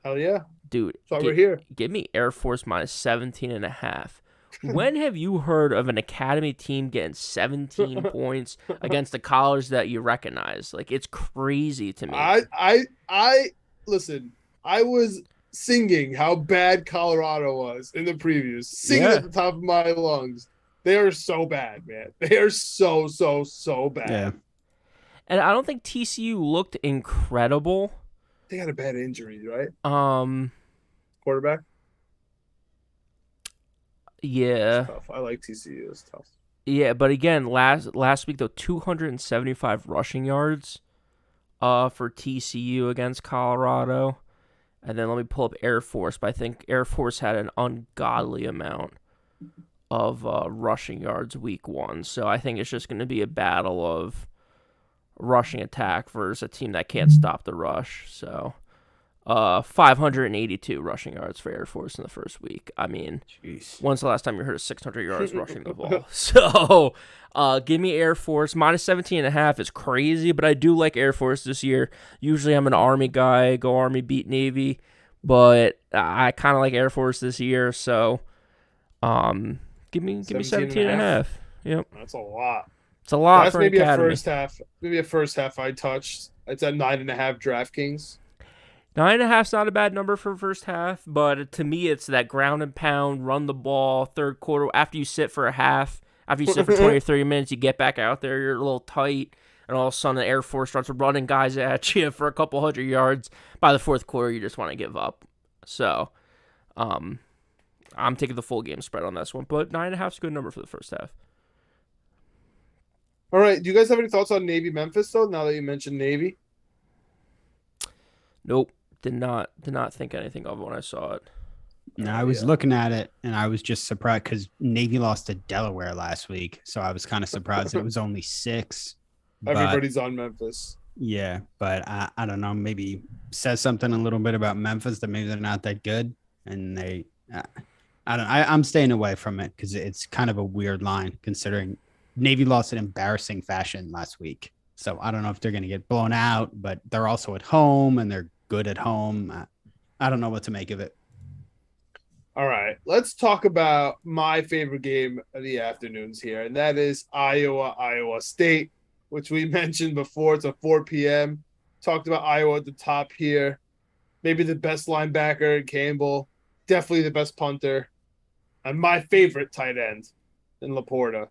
[SPEAKER 1] Hell yeah.
[SPEAKER 2] Dude,
[SPEAKER 1] That's why we're here.
[SPEAKER 2] Give me Air Force -17.5. When have you heard of an academy team getting 17 points against a college that you recognize? Like, it's crazy to me.
[SPEAKER 1] I listen. I was singing how bad Colorado was in the previews, singing at the top of my lungs. They are so bad, man. They are so bad.
[SPEAKER 3] Yeah.
[SPEAKER 2] And I don't think TCU looked incredible.
[SPEAKER 1] They had a bad injury, right? Quarterback.
[SPEAKER 2] Yeah.
[SPEAKER 1] It's tough. I like TCU. It's tough.
[SPEAKER 2] Yeah, but again, last week though, 275 rushing yards for TCU against Colorado. And then let me pull up Air Force, but I think Air Force had an ungodly amount of rushing yards week 1. So I think it's just going to be a battle of rushing attack versus a team that can't stop the rush. So 582 rushing yards for Air Force in the first week. I mean,
[SPEAKER 3] jeez.
[SPEAKER 2] When's the last time you heard of 600 yards rushing the ball? So give me Air Force. -17.5 is crazy, but I do like Air Force this year. Usually I'm an Army guy, go Army, beat Navy, but I kind of like Air Force this year. So give me 17.5. Yep.
[SPEAKER 1] That's a lot.
[SPEAKER 2] It's a lot
[SPEAKER 1] That's
[SPEAKER 2] for
[SPEAKER 1] maybe
[SPEAKER 2] Academy.
[SPEAKER 1] a first half I touched. It's at 9.5 DraftKings.
[SPEAKER 2] 9.5's not a bad number for first half, but to me, it's that ground and pound, run the ball, third quarter. After you sit for a half, after you sit for 20 or 30 minutes, you get back out there, you're a little tight, and all of a sudden the Air Force starts running guys at you for a couple hundred yards. By the fourth quarter, you just want to give up. So, I'm taking the full game spread on this one, but 9.5 is a good number for the first half.
[SPEAKER 1] All right. Do you guys have any thoughts on Navy Memphis though? Now that you mentioned Navy.
[SPEAKER 2] Nope. Did not think anything of it when I saw it.
[SPEAKER 3] No, I was looking at it and I was just surprised because Navy lost to Delaware last week. So I was kind of surprised it was only 6.
[SPEAKER 1] Everybody's on Memphis.
[SPEAKER 3] Yeah, but I don't know. Maybe says something a little bit about Memphis that maybe they're not that good. And I'm staying away from it because it's kind of a weird line considering Navy lost in embarrassing fashion last week. So I don't know if they're going to get blown out, but they're also at home and they're good at home. I don't know what to make of it.
[SPEAKER 1] All right, let's talk about my favorite game of the afternoons here, and that is Iowa State. which we mentioned before. It's a 4 p.m. Talked about Iowa at the top here. Maybe the best linebacker, Campbell. Definitely the best punter. And my favorite tight end in Laporta.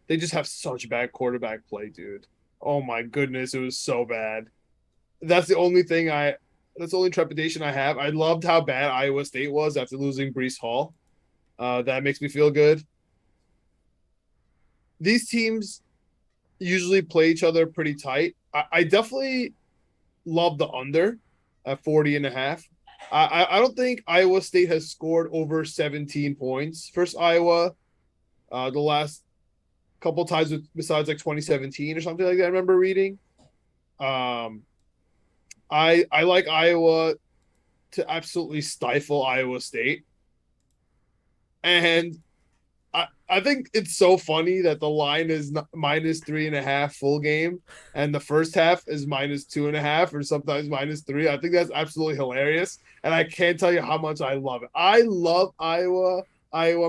[SPEAKER 1] They just have such bad quarterback play, dude. Oh my goodness, it was so bad. That's the only trepidation I have. I loved how bad Iowa State was after losing Breece Hall. That makes me feel good. These teams usually play each other pretty tight. I definitely love the under at 40.5. I don't think Iowa State has scored over 17 points versus Iowa the last couple times besides like 2017 or something like that. I remember reading. I like Iowa to absolutely stifle Iowa State. And I think it's so funny that the line is -3.5 full game, and the first half is -2.5 or sometimes -3. I think that's absolutely hilarious, and I can't tell you how much I love it. I love Iowa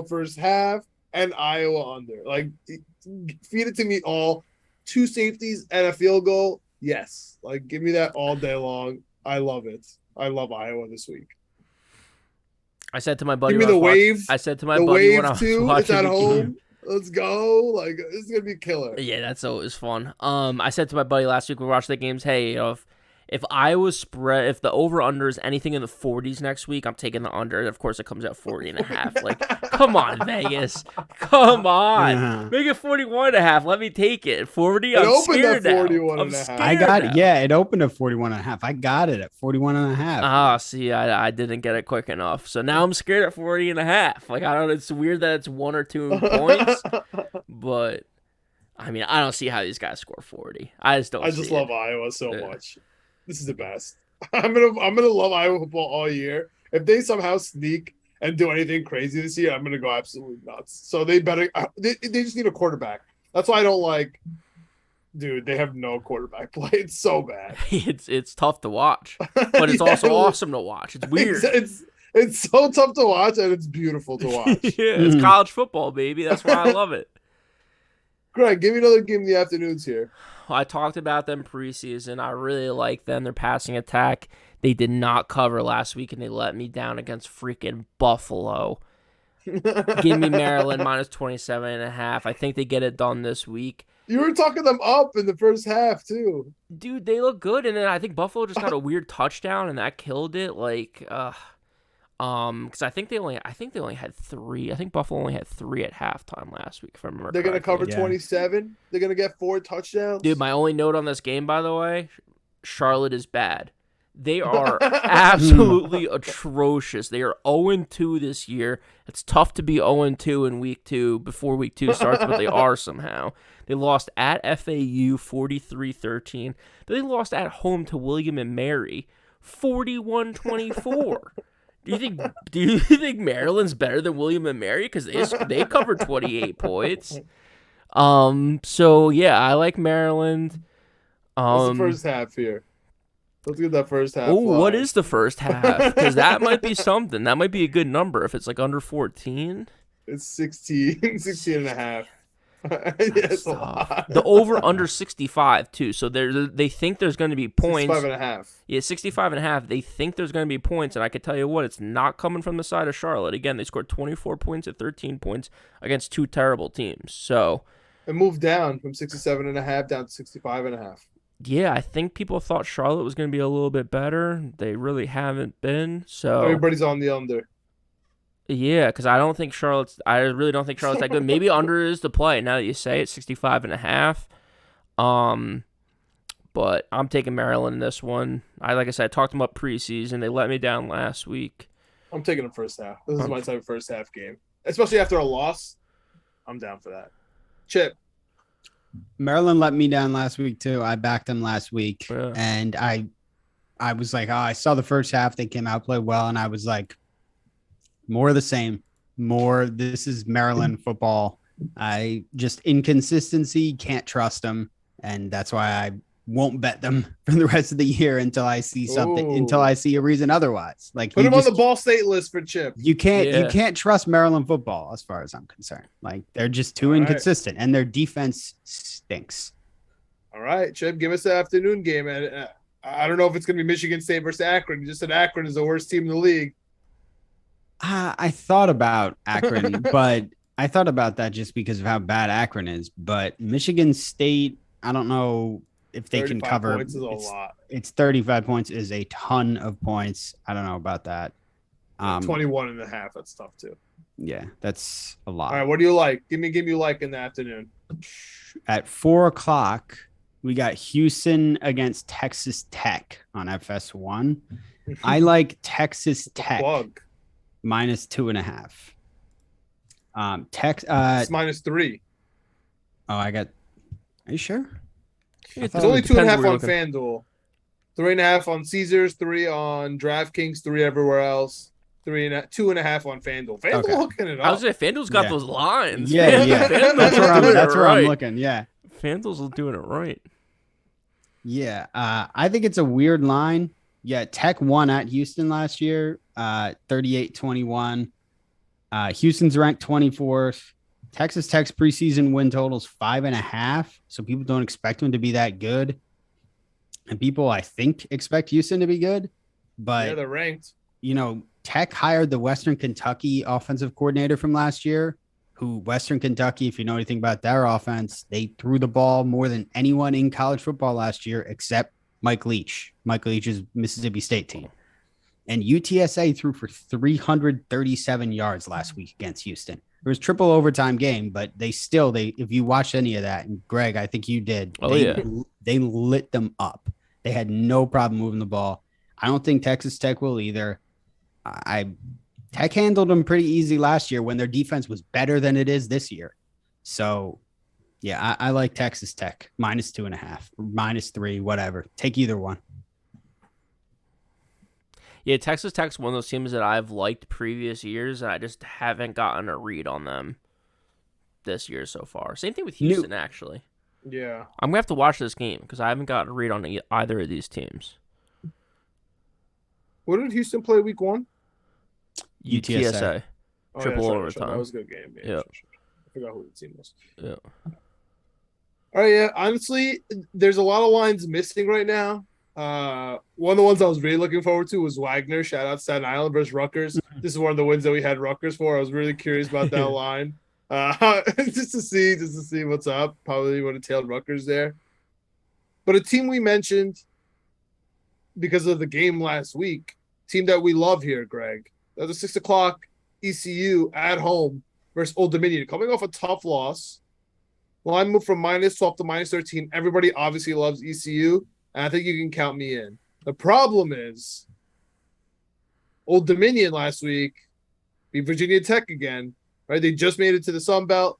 [SPEAKER 1] first half, and Iowa under. Like, feed it to me all. 2 safeties and a field goal. Yes, like give me that all day long. I love it. I love Iowa this week.
[SPEAKER 2] I said to my buddy,
[SPEAKER 1] give me the wave.
[SPEAKER 2] I said to my
[SPEAKER 1] the
[SPEAKER 2] buddy
[SPEAKER 1] wave
[SPEAKER 2] when I was
[SPEAKER 1] too.
[SPEAKER 2] watching
[SPEAKER 1] It's at
[SPEAKER 2] the
[SPEAKER 1] home.
[SPEAKER 2] game.
[SPEAKER 1] Let's go. Like, this is gonna be killer.
[SPEAKER 2] Yeah, that's always fun. I said to my buddy last week we watched the games, hey, if Iowa spread, if the over under is anything in the 40s next week, I'm taking the under. And of course, it comes out 40.5. Like, come on, Vegas, come on, make it 41.5. Let me take it. 40. I'm scared now. I'm scared.
[SPEAKER 3] I got it. Yeah, it opened at 41.5. I got it at 41.5.
[SPEAKER 2] Ah, see, I didn't get it quick enough, so now I'm scared at 40.5. Like, I don't. It's weird that it's 1 or 2 points, but I mean, I don't see how these guys score 40. I just don't.
[SPEAKER 1] I just love Iowa so much. This is the best. I'm gonna love Iowa football all year. If they somehow sneak and do anything crazy this year, I'm gonna go absolutely nuts. So they better. They just need a quarterback. That's why I don't like. Dude, they have no quarterback play. It's so bad.
[SPEAKER 2] It's tough to watch, but it's also awesome to watch. It's weird.
[SPEAKER 1] It's so tough to watch, and it's beautiful to watch.
[SPEAKER 2] It's college football, baby. That's why I love it.
[SPEAKER 1] Greg, give me another game in the afternoons here.
[SPEAKER 2] I talked about them preseason. I really like them. Their passing attack. They did not cover last week, and they let me down against freaking Buffalo. Give me Maryland -27.5. I think they get it done this week.
[SPEAKER 1] You were talking them up in the first half too.
[SPEAKER 2] Dude, they look good, and then I think Buffalo just got a weird touchdown, and that killed it. Like, because I think they only had 3. I think Buffalo only had 3 at halftime last week. If I remember,
[SPEAKER 1] they're gonna cover 27. They're gonna get 4 touchdowns.
[SPEAKER 2] Dude, my only note on this game, by the way, Charlotte is bad. They are absolutely atrocious. They are 0-2 this year. It's tough to be 0-2 in week 2 before week 2 starts, but they are somehow. They lost at FAU 43-13. They lost at home to William and Mary 41-24. Do you think Maryland's better than William and Mary? Because they covered 28 points. So yeah, I like Maryland.
[SPEAKER 1] What's the first half here? Let's get that first half.
[SPEAKER 2] Oh, what is the first half? Because that might be something. That might be a good number if it's like under 14.
[SPEAKER 1] It's 16 and a half. Yeah, it's a lot.
[SPEAKER 2] The over under 65 too. So they think there's going to be points.
[SPEAKER 1] 65.5.
[SPEAKER 2] Yeah, 65.5. They think there's going to be points, and I can tell you what, it's not coming from the side of Charlotte. Again, they scored 24 points at 13 points against 2 terrible teams. So
[SPEAKER 1] it moved down from 67.5 down to 65.5.
[SPEAKER 2] Yeah, I think people thought Charlotte was going to be a little bit better. They really haven't been. So
[SPEAKER 1] everybody's on the under.
[SPEAKER 2] Yeah, because I really don't think Charlotte's that good. Maybe under is the play. Now that you say it, 65.5. But I'm taking Maryland in this one. Like I said, I talked them up preseason. They let me down last week.
[SPEAKER 1] I'm taking the first half. This is my type of first half game, especially after a loss. I'm down for that. Chip.
[SPEAKER 3] Maryland let me down last week too. I backed them last week, and I was like, I saw the first half. They came out, played well, and I was like, more of the same. This is Maryland football. I just inconsistency, can't trust them, and that's why I won't bet them for the rest of the year until I see something. Until I see a reason otherwise. Like,
[SPEAKER 1] put them on the Ball State list for Chip.
[SPEAKER 3] You can't trust Maryland football as far as I'm concerned. Like, they're just too inconsistent, and their defense stinks.
[SPEAKER 1] All right, Chip, give us the afternoon game. And I don't know if it's going to be Michigan State versus Akron. You just said Akron is the worst team in the league.
[SPEAKER 3] I thought about Akron, but I thought about that just because of how bad Akron is. But Michigan State, I don't know if they can
[SPEAKER 1] 35
[SPEAKER 3] cover.
[SPEAKER 1] points is a lot.
[SPEAKER 3] It's 35 points is a ton of points. I don't know about that.
[SPEAKER 1] 21 and a half. That's tough too.
[SPEAKER 3] Yeah, that's a lot.
[SPEAKER 1] All right, what do you like? Give me like in the afternoon.
[SPEAKER 3] At 4:00, we got Houston against Texas Tech on FS1. I like Texas Tech minus 2.5.
[SPEAKER 1] It's minus 3.
[SPEAKER 3] Oh, are you sure?
[SPEAKER 1] It's only 2.5 on FanDuel, 3.5 on Caesars, 3 on DraftKings, 3 everywhere else. 2.5 on FanDuel. FanDuel hooking it up.
[SPEAKER 2] I was saying FanDuel's got those lines.
[SPEAKER 3] Yeah. That's where I'm looking. Yeah.
[SPEAKER 2] FanDuel's doing it right.
[SPEAKER 3] Yeah. I think it's a weird line. Yeah. Tech won at Houston last year, 38-21. Houston's ranked 24th. Texas Tech's preseason win totals 5.5. So people don't expect them to be that good. And people, I think, expect Houston to be good. But
[SPEAKER 1] yeah, they're ranked.
[SPEAKER 3] Tech hired the Western Kentucky offensive coordinator from last year, who Western Kentucky, if you know anything about their offense, they threw the ball more than anyone in college football last year, except Mike Leach. Mike Leach's Mississippi State team. And UTSA threw for 337 yards last week against Houston. It was triple overtime game, but they if you watched any of that, and Greg, I think you did. They lit them up. They had no problem moving the ball. I don't think Texas Tech will either. Tech handled them pretty easy last year when their defense was better than it is this year. So, yeah, I like Texas Tech minus 2.5, minus 3, whatever. Take either one.
[SPEAKER 2] Yeah, Texas Tech's one of those teams that I've liked previous years, and I just haven't gotten a read on them this year so far. Same thing with Houston, actually.
[SPEAKER 1] Yeah.
[SPEAKER 2] I'm going to have to watch this game because I haven't gotten a read on either of these teams.
[SPEAKER 1] What did Houston play week 1?
[SPEAKER 2] UTSA. Triple overtime.
[SPEAKER 1] That was a good game.
[SPEAKER 2] Yeah.
[SPEAKER 1] I forgot who the team was.
[SPEAKER 2] Yeah.
[SPEAKER 1] All right, yeah. Honestly, there's a lot of lines missing right now. One of the ones I was really looking forward to was Wagner. Shout out Staten Island versus Rutgers. This is one of the wins that we had Rutgers for. I was really curious about that line. Just to see what's up. Probably would have tailed Rutgers there. But a team we mentioned because of the game last week, team that we love here, Greg. That was a 6:00 ECU at home versus Old Dominion, coming off a tough loss. Line moved from minus 12 to minus 13. Everybody obviously loves ECU, and I think you can count me in. The problem is Old Dominion last week beat Virginia Tech again, right? They just made it to the Sun Belt.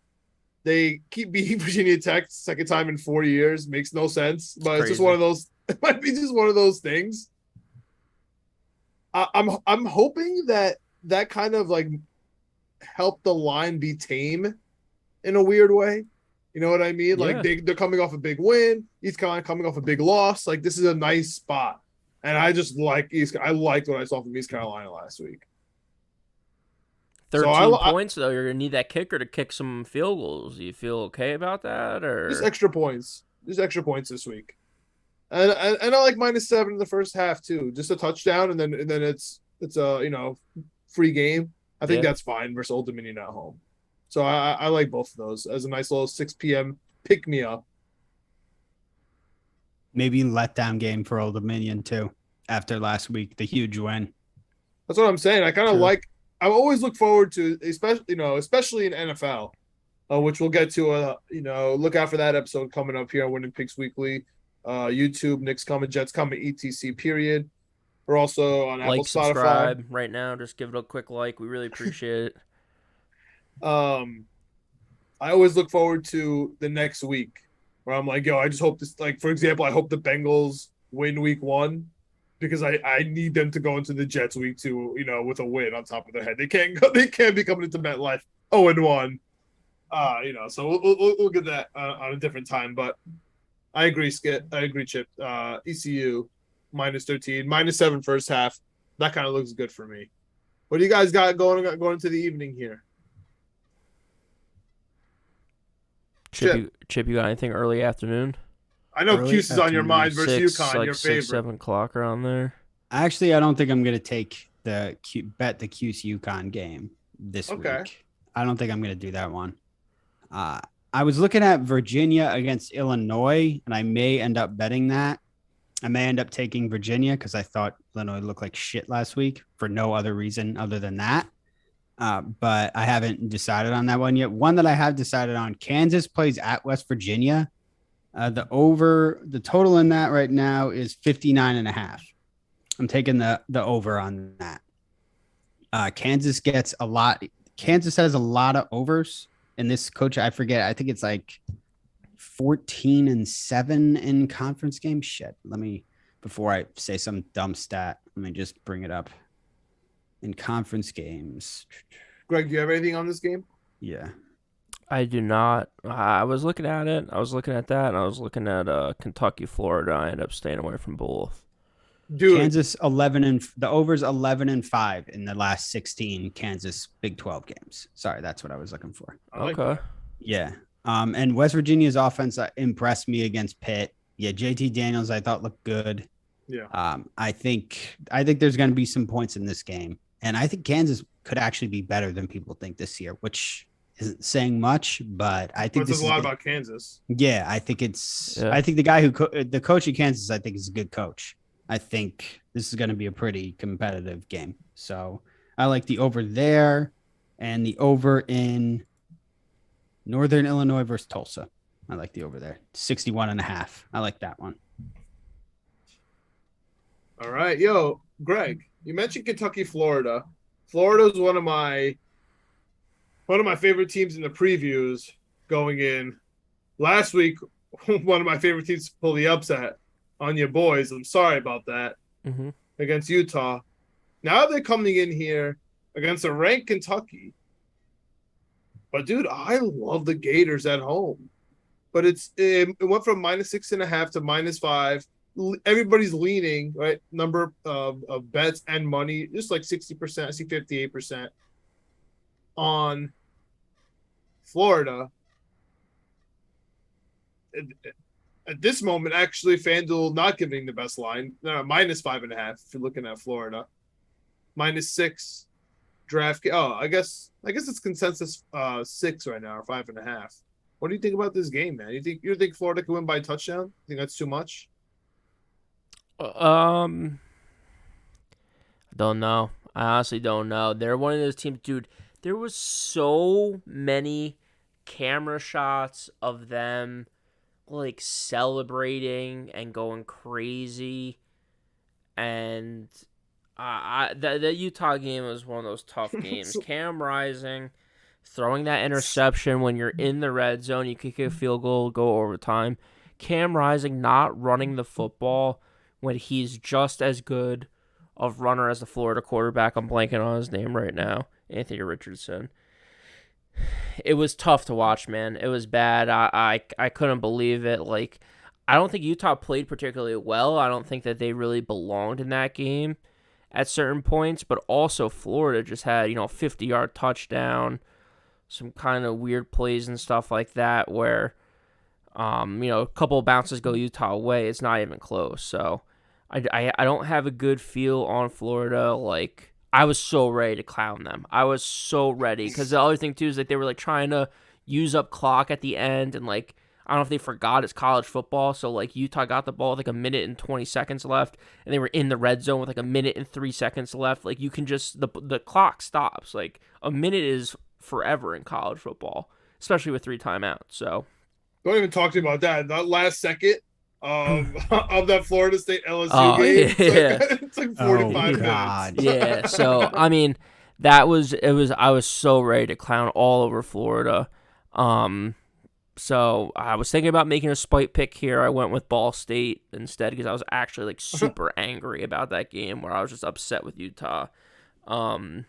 [SPEAKER 1] They keep beating Virginia Tech second time in 4 years. Makes no sense, but it's just one of those. It might be just one of those things. I'm hoping that kind of like helped the line be tame in a weird way. You know what I mean? Like they're coming off a big win. He's kind of coming off a big loss. Like this is a nice spot, and I just like I liked what I saw from East Carolina last week.
[SPEAKER 2] 13 points though. You're gonna need that kicker to kick some field goals. Do you feel okay about that, or
[SPEAKER 1] just extra points? Just extra points this week. And I like -7 in the first half too. Just a touchdown, and then it's a free game. I think that's fine versus Old Dominion at home. So I like both of those as a nice little 6 p.m. pick me up.
[SPEAKER 3] Maybe letdown game for Old Dominion too after last week, the huge win.
[SPEAKER 1] That's what I'm saying. I kind of like. I always look forward to, especially in NFL, which we'll get to. Look out for that episode coming up here on Winning Picks Weekly. YouTube, Knicks coming, Jets coming, etc. Period. We're also on Apple, Spotify.
[SPEAKER 2] Subscribe right now. Just give it a quick like. We really appreciate it.
[SPEAKER 1] I always look forward to the next week where I'm like, I just hope this. Like for example, I hope the Bengals win week 1 because I need them to go into the Jets week 2, with a win on top of their head. They can't go. They can't be coming into MetLife 0-1. So we'll get that on a different time, but. I agree, Skit. I agree, Chip. ECU, -13, -7 first half. That kind of looks good for me. What do you guys got going into the evening here?
[SPEAKER 2] Chip, you got anything early afternoon?
[SPEAKER 1] I know
[SPEAKER 3] Early
[SPEAKER 1] Cuse is on your
[SPEAKER 3] afternoon.
[SPEAKER 1] mind versus UConn, your favorite.
[SPEAKER 2] 6, 7 o'clock around there.
[SPEAKER 3] Actually, I don't think I'm gonna take bet the Cuse UConn game this
[SPEAKER 1] Okay.
[SPEAKER 3] week. I don't think I'm gonna do that one. Uh, I was looking at Virginia against Illinois, and I may end up betting that. I may end up taking Virginia because I thought Illinois looked like shit last week for no other reason other than that. But I haven't decided on that one yet. One that I have decided on: Kansas plays at West Virginia. The total in that right now is 59.5. I'm taking the over on that. Kansas gets a lot. Kansas has a lot of overs. And this coach, I forget, I think it's like 14-7 in conference games. Shit. Before I say some dumb stat, let me just bring it up. In conference games.
[SPEAKER 1] Greg, do you have anything on this game?
[SPEAKER 3] Yeah.
[SPEAKER 2] I do not. I was looking at it. I was looking at that, and I was looking at Kentucky, Florida. I ended up staying away from both.
[SPEAKER 1] Dude.
[SPEAKER 3] Kansas 11 and the overs 11-5 in the last 16 Kansas Big 12 games. Sorry, that's what I was looking for.
[SPEAKER 2] Okay.
[SPEAKER 3] Yeah. And West Virginia's offense impressed me against Pitt. Yeah, JT Daniels I thought looked good.
[SPEAKER 1] Yeah.
[SPEAKER 3] I think there's going to be some points in this game, and I think Kansas could actually be better than people think this year, which isn't saying much, but I think
[SPEAKER 1] this is a lot about Kansas.
[SPEAKER 3] Yeah, I think I think the guy the coach of Kansas, I think is a good coach. I think this is going to be a pretty competitive game. So I like the over there and the over in Northern Illinois versus Tulsa. I like the over there. 61.5. I like that one.
[SPEAKER 1] All right. Yo, Greg, you mentioned Kentucky, Florida. Florida is one of my favorite teams in the previews going in. Last week, one of my favorite teams to pull the upset on your boys. I'm sorry about that. Against Utah. Now they're coming in here against a ranked Kentucky. But dude, I love the Gators at home. But it went from -6.5 to -5. Everybody's leaning, right? Number of bets and money, just like 60%. I see 58% on Florida. At this moment, actually, FanDuel not giving the best line. -5.5 if you're looking at Florida. -6 draft. Oh, I guess it's consensus 6 right now, or 5.5. What do you think about this game, man? You think Florida can win by a touchdown? Think that's too much?
[SPEAKER 2] Don't know. I honestly don't know. They're one of those teams, dude. There was so many camera shots of them like celebrating and going crazy, and the Utah game was one of those tough games. Cam Rising throwing that interception when you're in the red zone, you kick a field goal, go overtime. Cam Rising not running the football when he's just as good of runner as the Florida quarterback. I'm blanking on his name right now, Anthony Richardson. It was tough to watch, man. It was bad. I couldn't believe it. Like, I don't think Utah played particularly well. I don't think that they really belonged in that game at certain points. But also Florida just had, 50-yard touchdown, some kind of weird plays and stuff like that where, a couple of bounces go Utah away. It's not even close. So I don't have a good feel on Florida. Like, I was so ready to clown them. I was so ready because the other thing too is like they were like trying to use up clock at the end, and like I don't know if they forgot it's college football, so like Utah got the ball with like a minute and 20 seconds left, and they were in the red zone with like a minute and 3 seconds left. Like you can just the clock stops. Like a minute is forever in college football, especially with 3 timeouts. So
[SPEAKER 1] don't even talk to me about that. That last second of that Florida State LSU game.
[SPEAKER 2] Yeah.
[SPEAKER 1] It's like 45 minutes.
[SPEAKER 2] Yeah. So I mean, I was so ready to clown all over Florida. So I was thinking about making a spite pick here. I went with Ball State instead because I was actually like super angry about that game where I was just upset with Utah. I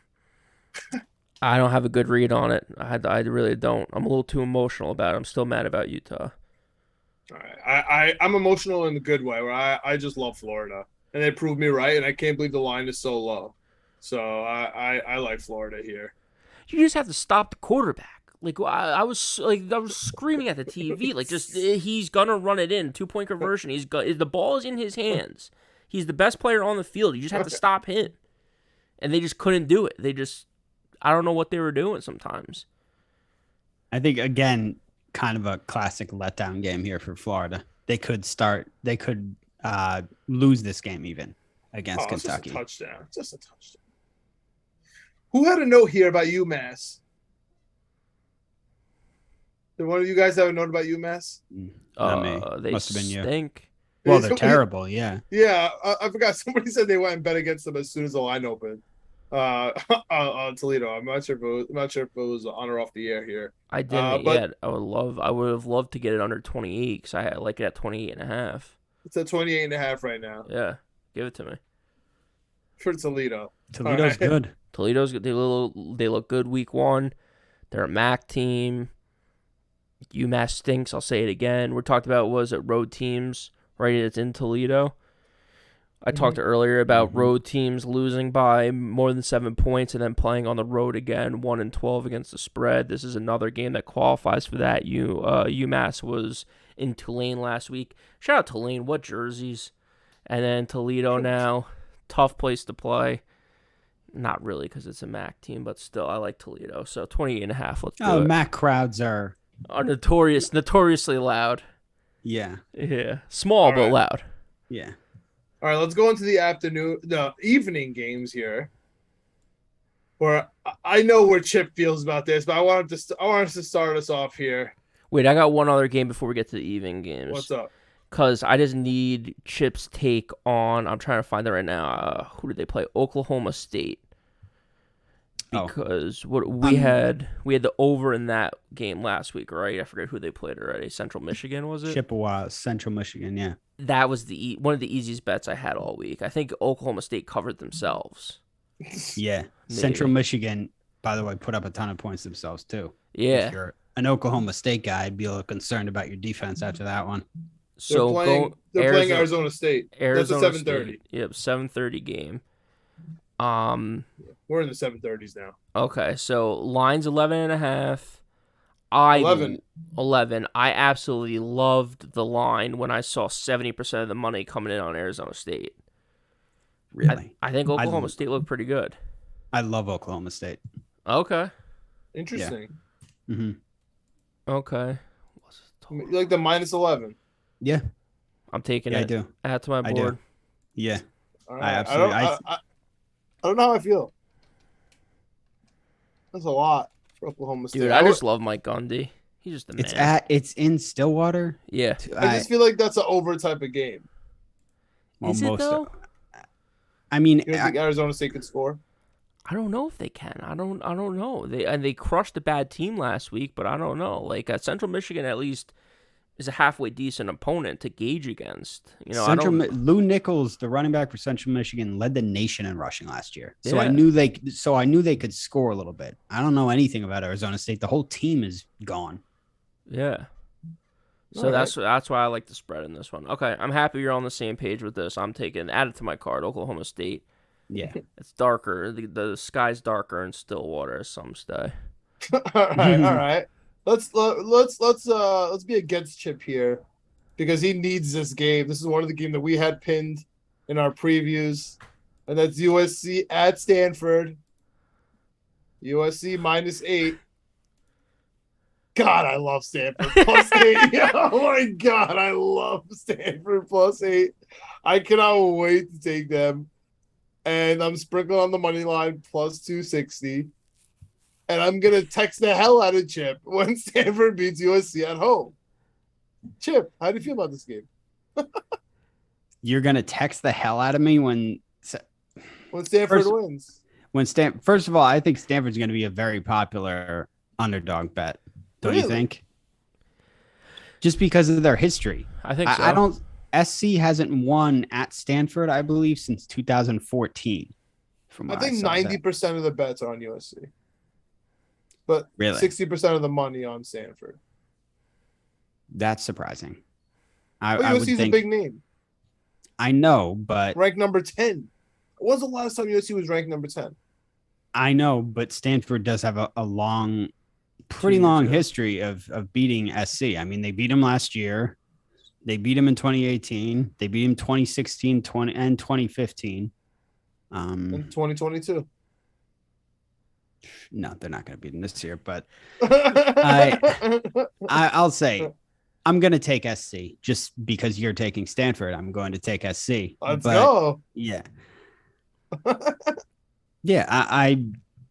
[SPEAKER 2] don't have a good read on it. I really don't. I'm a little too emotional about it. I'm still mad about Utah.
[SPEAKER 1] All right. I'm emotional in the good way where I just love Florida and they proved me right, and I can't believe the line is so low. So I like Florida here.
[SPEAKER 2] You just have to stop the quarterback. Like I was screaming at the TV, like just he's gonna run it in 2-point conversion. The ball is in his hands. He's the best player on the field. You just have to stop him, and they just couldn't do it. I don't know what they were doing sometimes.
[SPEAKER 3] I think again, kind of a classic letdown game here for Florida. They could lose this game even against Kentucky.
[SPEAKER 1] Just a touchdown. Who had a note here about UMass? Did one of you guys have a note about UMass?
[SPEAKER 3] Not me.
[SPEAKER 2] They
[SPEAKER 3] Must have been you.
[SPEAKER 2] stink.
[SPEAKER 3] Well, they're terrible. Yeah.
[SPEAKER 1] Yeah, I forgot. Somebody said they went and bet against them as soon as the line opened. On Toledo. I'm not sure if it was on or off the air here.
[SPEAKER 2] I didn't yet. I would have loved to get it under 28 because I like it at 28.5.
[SPEAKER 1] It's at 28.5 right now.
[SPEAKER 2] Yeah, give it to me.
[SPEAKER 1] For Toledo.
[SPEAKER 3] Toledo's good.
[SPEAKER 2] Toledo's good. They look good week 1. They're a MAC team. UMass stinks. I'll say it again. We talked about road teams, right? It's in Toledo. I talked earlier about road teams losing by more than 7 points and then playing on the road again, 1-12 against the spread. This is another game that qualifies for that. UMass was in Tulane last week. Shout out Tulane. What jerseys? And then Toledo now. Tough place to play. Not really because it's a MAC team, but still, I like Toledo. So 28.5. Let's do it.
[SPEAKER 3] MAC crowds are
[SPEAKER 2] notoriously loud.
[SPEAKER 3] Yeah.
[SPEAKER 2] Yeah. Small but loud.
[SPEAKER 3] Yeah.
[SPEAKER 1] All right, let's go into the evening games here. Where I know where Chip feels about this, but I want us to start us off here.
[SPEAKER 2] Wait, I got one other game before we get to the evening games.
[SPEAKER 1] What's up?
[SPEAKER 2] Because I just need Chip's take on. I'm trying to find it right now. Who did they play? Oklahoma State. Because we had the over in that game last week, right? I forget who they played already. Central Michigan, was it?
[SPEAKER 3] Chippewa, Central Michigan, yeah.
[SPEAKER 2] That was one of the easiest bets I had all week. I think Oklahoma State covered themselves.
[SPEAKER 3] Yeah. Maybe. Central Michigan, by the way, put up a ton of points themselves too.
[SPEAKER 2] Yeah.
[SPEAKER 3] If you're an Oklahoma State guy, I'd be a little concerned about your defense after that one.
[SPEAKER 1] So they're playing Arizona State. That's a 7:30.
[SPEAKER 2] Yep, 7:30 game.
[SPEAKER 1] We're in the 7:30s now.
[SPEAKER 2] Okay, so line's 11.5. 11. I absolutely loved the line when I saw 70% of the money coming in on Arizona State.
[SPEAKER 3] Really?
[SPEAKER 2] I think Oklahoma State looked pretty good.
[SPEAKER 3] I love Oklahoma State.
[SPEAKER 2] Okay.
[SPEAKER 1] Interesting.
[SPEAKER 3] Yeah. Mm-hmm.
[SPEAKER 2] Okay.
[SPEAKER 1] You like the minus 11?
[SPEAKER 3] Yeah.
[SPEAKER 2] I'm taking it.
[SPEAKER 3] I do.
[SPEAKER 2] Add to my board.
[SPEAKER 3] I do. Yeah.
[SPEAKER 1] Right.
[SPEAKER 3] I absolutely.
[SPEAKER 1] I don't know how I feel. That's a lot for Oklahoma State.
[SPEAKER 2] Dude, I just love Mike Gundy. He's just the man.
[SPEAKER 3] It's in Stillwater.
[SPEAKER 2] Yeah.
[SPEAKER 1] I just feel like that's an over type of game.
[SPEAKER 2] Is it though?
[SPEAKER 3] I mean,
[SPEAKER 1] you don't think Arizona State could score?
[SPEAKER 2] I don't know if they can. I don't know. They crushed a bad team last week, but I don't know. Like Central Michigan at least is a halfway decent opponent to gauge against. You know,
[SPEAKER 3] Lou Nichols, the running back for Central Michigan, led the nation in rushing last year. So
[SPEAKER 2] yeah.
[SPEAKER 3] I knew they could score a little bit. I don't know anything about Arizona State. The whole team is gone.
[SPEAKER 2] Yeah. So that's why I like the spread in this one. Okay, I'm happy you're on the same page with this. I'm add it to my card. Oklahoma State.
[SPEAKER 3] Yeah,
[SPEAKER 2] it's darker. The sky's darker in Stillwater, as some say.
[SPEAKER 1] all right. Let's be against Chip here because he needs this game. This is one of the games that we had pinned in our previews, and that's USC at Stanford. USC -8. God, I love Stanford +8. Oh my God, I love Stanford +8. I cannot wait to take them. And I'm sprinkling on the money line +260. And I'm going to text the hell out of Chip when Stanford beats USC at home. Chip, how do you feel about this game?
[SPEAKER 3] You're going to text the hell out of me when
[SPEAKER 1] Stanford wins.
[SPEAKER 3] First of all, I think Stanford's going to be a very popular underdog bet. Don't you think? Just because of their history.
[SPEAKER 2] I think so.
[SPEAKER 3] SC hasn't won at Stanford, I believe, since 2014.
[SPEAKER 1] I think 90% of the bets are on USC. But really? 60% of the money on Stanford.
[SPEAKER 3] That's surprising.
[SPEAKER 1] USC's a big name.
[SPEAKER 3] I know, but
[SPEAKER 1] ranked number 10. When was the last time USC was ranked number 10?
[SPEAKER 3] I know, but Stanford does have a long pretty
[SPEAKER 2] 2 years
[SPEAKER 3] long
[SPEAKER 2] ago.
[SPEAKER 3] history of beating SC. I mean, they beat them last year. They beat them in 2018. They beat them 2016, 20 and 2015.
[SPEAKER 1] In 2022.
[SPEAKER 3] No, they're not going to beat them this year. But
[SPEAKER 1] Let's
[SPEAKER 3] I'll say I'm going to take SC just because you're taking Stanford. I'm going to take SC. But,
[SPEAKER 1] go.
[SPEAKER 3] Yeah. Yeah. I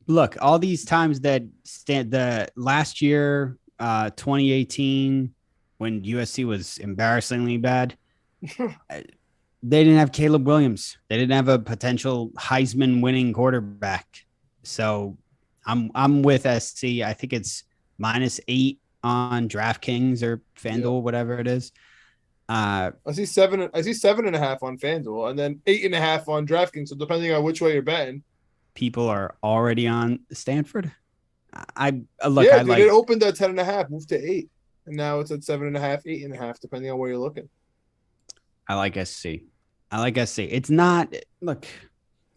[SPEAKER 3] look, all these times that the last year, 2018, when USC was embarrassingly bad, they didn't have Caleb Williams. They didn't have a potential Heisman winning quarterback. So I'm with SC. I think it's -8 on DraftKings or FanDuel, whatever it is.
[SPEAKER 1] I see 7. I see 7.5 on FanDuel, and then 8.5 on DraftKings. So depending on which way you're betting,
[SPEAKER 3] people are already on Stanford. I look.
[SPEAKER 1] Yeah,
[SPEAKER 3] I
[SPEAKER 1] dude,
[SPEAKER 3] like.
[SPEAKER 1] it opened at 10.5, moved to 8, and now it's at 7.5, 8.5, depending on where you're looking.
[SPEAKER 3] I like SC. I like SC. It's not. Look,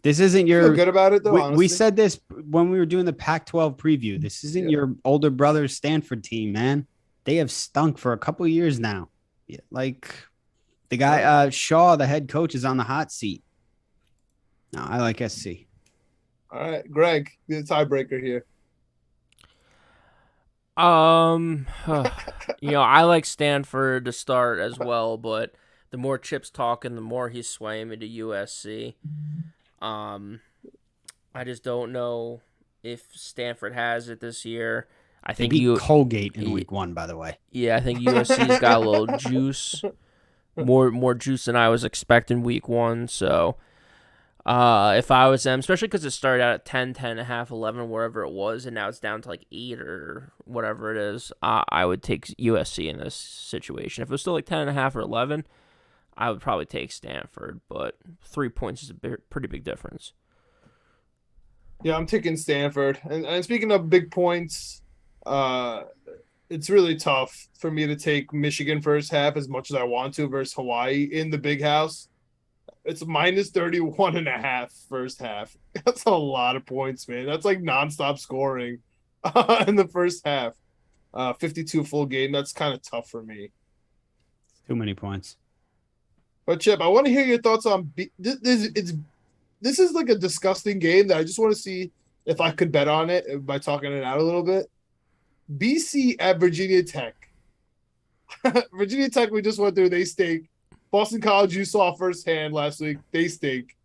[SPEAKER 3] this isn't
[SPEAKER 1] I
[SPEAKER 3] your.
[SPEAKER 1] feel good about it though.
[SPEAKER 3] We said this when we were doing the Pac-12 preview. This isn't your older brother's Stanford team, man. They have stunk for a couple of years now. Yeah, like the guy Shaw, the head coach, is on the hot seat. No, I like SC.
[SPEAKER 1] All right, Greg, be the tiebreaker here.
[SPEAKER 2] I like Stanford to start as well, but the more Chip's talking, the more he's swaying me to USC. I just don't know if Stanford has it this year. I think
[SPEAKER 3] beat Colgate in week 1, by the way.
[SPEAKER 2] Yeah, I think USC's got a little juice, more juice than I was expecting week 1. So, if I was them, especially because it started out at 10, 10.5, 11, wherever it was, and now it's down to like 8 or whatever it is, I would take USC in this situation. If it was still like 10.5 or 11, I would probably take Stanford, but 3 points is a pretty big difference.
[SPEAKER 1] Yeah, I'm taking Stanford. And speaking of big points, it's really tough for me to take Michigan first half as much as I want to versus Hawaii in the big house. It's -31.5 first half. That's a lot of points, man. That's like nonstop scoring in the first half. 52 full game. That's kind of tough for me.
[SPEAKER 3] Too many points.
[SPEAKER 1] But Chip, I want to hear your thoughts on this is like a disgusting game that I just want to see if I could bet on it by talking it out a little bit. BC at Virginia Tech. Virginia Tech, we just went through. They stink. Boston College, you saw firsthand last week. They stink.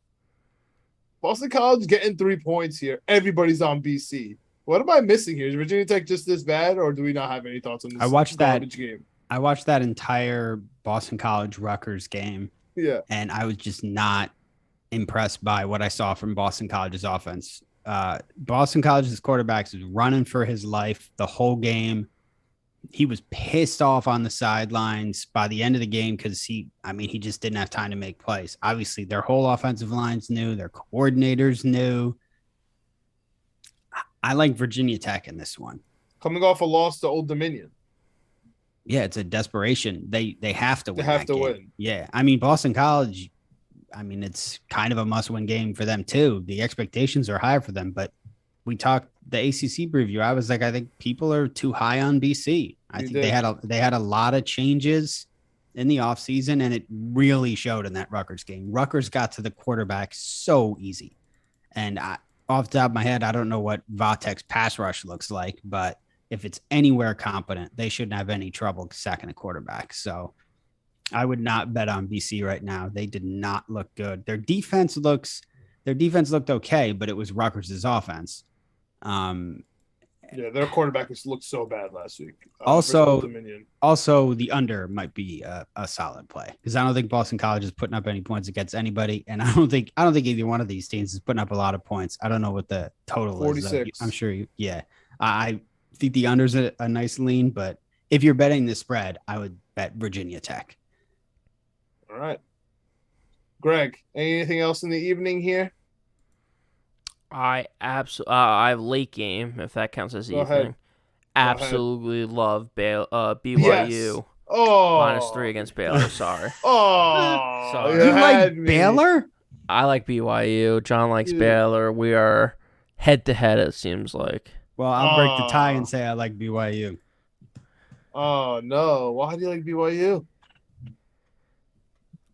[SPEAKER 1] Boston College getting 3 points here. Everybody's on BC. What am I missing here? Is Virginia Tech just this bad, or do we not have any thoughts on this garbage game?
[SPEAKER 3] I watched that entire Boston College Rutgers game.
[SPEAKER 1] Yeah.
[SPEAKER 3] And I was just not impressed by what I saw from Boston College's offense. Boston College's quarterback was running for his life the whole game. He was pissed off on the sidelines by the end of the game because he just didn't have time to make plays. Obviously, their whole offensive line's new. Their coordinators new. I like Virginia Tech in this one.
[SPEAKER 1] Coming off a loss to Old Dominion.
[SPEAKER 3] Yeah, it's a desperation. They have to win.
[SPEAKER 1] They have to win.
[SPEAKER 3] Yeah. I mean, Boston College, it's kind of a must-win game for them too. The expectations are high for them, but we talked the ACC preview. I was like, I think people are too high on BC. I think they had a lot of changes in the offseason, and it really showed in that Rutgers game. Rutgers got to the quarterback so easy. And off the top of my head, I don't know what Vatek's pass rush looks like, but if it's anywhere competent, they shouldn't have any trouble sacking a quarterback. So I would not bet on BC right now. They did not look good. Their defense looked okay, but it was Rutgers' offense.
[SPEAKER 1] Their quarterback looked so bad last week.
[SPEAKER 3] Also, the under might be a solid play because I don't think Boston College is putting up any points against anybody, and I don't think either one of these teams is putting up a lot of points. I don't know what the total
[SPEAKER 1] 46.
[SPEAKER 3] is. I'm sure I think the under's a nice lean, but if you're betting the spread, I would bet Virginia Tech.
[SPEAKER 1] All right. Greg, anything else in the evening here?
[SPEAKER 2] I have late game, if that counts as evening. Absolutely love BYU.
[SPEAKER 1] Yes. Oh,
[SPEAKER 2] -3 against Baylor. Sorry.
[SPEAKER 1] Sorry.
[SPEAKER 3] You like Baylor?
[SPEAKER 2] I like BYU. John likes Baylor. We are head to head. It seems like.
[SPEAKER 3] Well, I'll break the tie and say I like BYU.
[SPEAKER 1] Oh no! Why do you like BYU?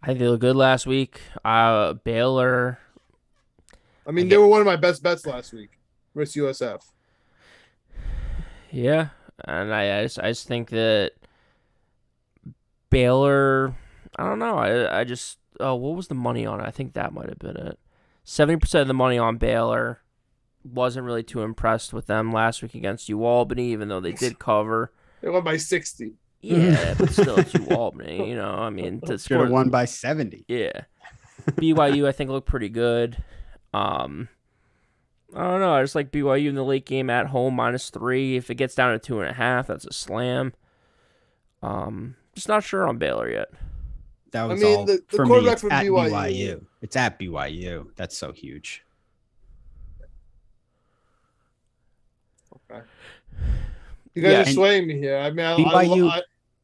[SPEAKER 2] I think they looked good last week. Baylor.
[SPEAKER 1] I mean, they were one of my best bets last week versus USF.
[SPEAKER 2] Yeah, and I just think that Baylor. I don't know. I just what was the money on it? I think that might have been it. 70% of the money on Baylor. Wasn't really too impressed with them last week against UAlbany, even though they did cover.
[SPEAKER 1] They won by 60.
[SPEAKER 2] Yeah, but still, it's UAlbany. You know, I mean, to
[SPEAKER 3] Should have
[SPEAKER 2] score.
[SPEAKER 3] won by 70.
[SPEAKER 2] Yeah, BYU I think looked pretty good. I don't know. I just like BYU in the late game at home -3. If it gets down to 2.5, that's a slam. Just not sure on Baylor yet.
[SPEAKER 3] That was
[SPEAKER 1] the
[SPEAKER 3] for me.
[SPEAKER 1] quarterback
[SPEAKER 3] It's
[SPEAKER 1] from
[SPEAKER 3] at
[SPEAKER 1] BYU.
[SPEAKER 3] BYU. It's at BYU. That's so huge.
[SPEAKER 1] Okay. You guys
[SPEAKER 2] Yeah.
[SPEAKER 1] are swaying me here. I mean,
[SPEAKER 3] BYU.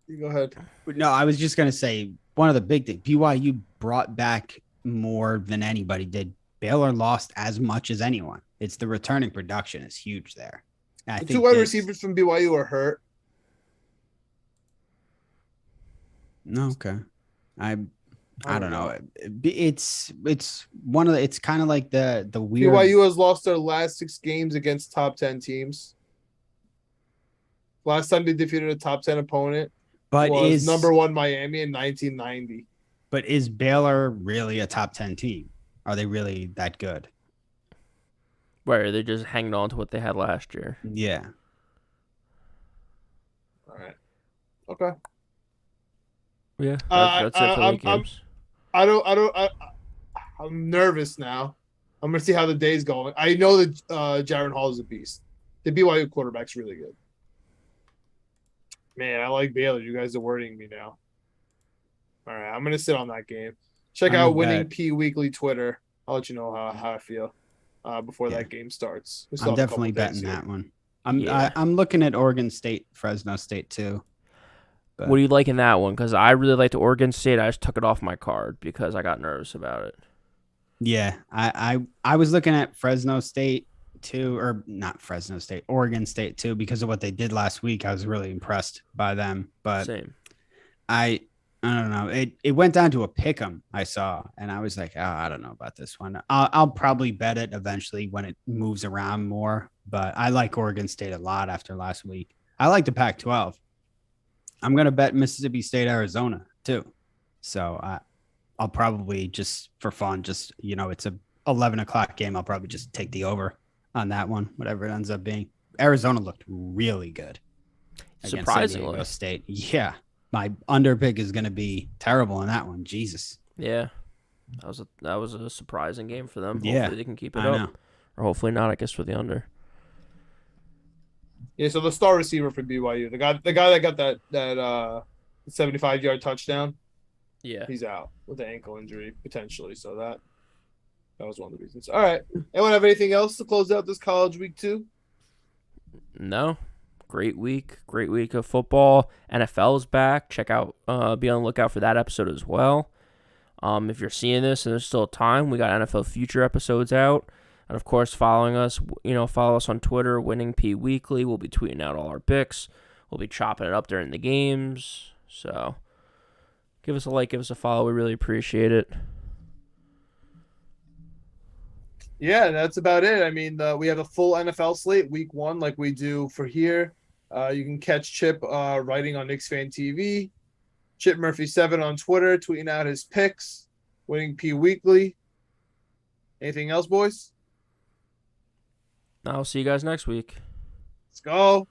[SPEAKER 1] you go ahead.
[SPEAKER 3] No, I was just gonna say one of the big things. BYU brought back more than anybody did. Baylor lost as much as anyone. It's the returning production is huge there.
[SPEAKER 1] The two wide receivers from BYU are hurt.
[SPEAKER 3] No, okay. I don't know. It's one of the, it's kind of like the weird.
[SPEAKER 1] BYU has lost their last 6 games against top 10 teams. Last time they defeated a top 10 opponent
[SPEAKER 3] but
[SPEAKER 1] was
[SPEAKER 3] is
[SPEAKER 1] number 1 Miami in 1990.
[SPEAKER 3] But is Baylor really a top 10 team? Are they really that good?
[SPEAKER 2] Where they're just hanging on to what they had last year.
[SPEAKER 3] Yeah.
[SPEAKER 1] All right. Okay.
[SPEAKER 2] Yeah, that's it for late games.
[SPEAKER 1] I'm nervous now. I'm gonna see how the day's going. I know that Jaron Hall is a beast. The BYU quarterback's really good. Man, I like Baylor. You guys are worrying me now. All right, I'm gonna sit on that game. Check out Winning P Weekly Twitter. I'll let you know how I feel before that game starts.
[SPEAKER 3] I'm definitely betting that one. I'm looking at Oregon State, Fresno State too.
[SPEAKER 2] But what do you like in that one? Because I really liked Oregon State. I just took it off my card because I got nervous about it.
[SPEAKER 3] Yeah, I was looking at Fresno State too, or not Fresno State, Oregon State too, because of what they did last week. I was really impressed by them. But
[SPEAKER 2] same.
[SPEAKER 3] I don't know. It went down to a pick 'em I saw, and I was like, oh, I don't know about this one. I'll probably bet it eventually when it moves around more. But I like Oregon State a lot after last week. I like the Pac-12. I'm gonna bet Mississippi State, Arizona too. So I'll probably just for fun, it's a 11 o'clock game. I'll probably just take the over on that one, whatever it ends up being. Arizona looked really good.
[SPEAKER 2] Surprisingly,
[SPEAKER 3] San Diego State. Yeah. My under pick is going to be terrible in that one. Jesus.
[SPEAKER 2] Yeah, that was a surprising game for them.
[SPEAKER 3] Yeah,
[SPEAKER 2] hopefully they can keep it up, or hopefully not. I guess for the under.
[SPEAKER 1] Yeah, so the star receiver for BYU, the guy that got that 75-yard touchdown.
[SPEAKER 2] Yeah,
[SPEAKER 1] he's out with an ankle injury potentially. So that was one of the reasons. All right, anyone have anything else to close out this college week 2?
[SPEAKER 2] No. Great week of football. NFL's back. Check out, be on the lookout for that episode as well. If you're seeing this and there's still time, we got NFL Future episodes out. And of course, follow us on Twitter, Winning P Weekly. We'll be tweeting out all our picks. We'll be chopping it up during the games. So give us a like, give us a follow. We really appreciate it.
[SPEAKER 1] Yeah, that's about it. I mean, we have a full NFL slate week 1 like we do for here. You can catch Chip writing on Knicks Fan TV, Chip Murphy 7 on Twitter, tweeting out his picks, Winning P Weekly. Anything else, boys?
[SPEAKER 2] I'll see you guys next week.
[SPEAKER 1] Let's go.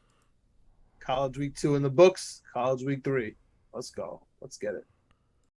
[SPEAKER 1] College week 2 in the books. College week 3. Let's go. Let's get it.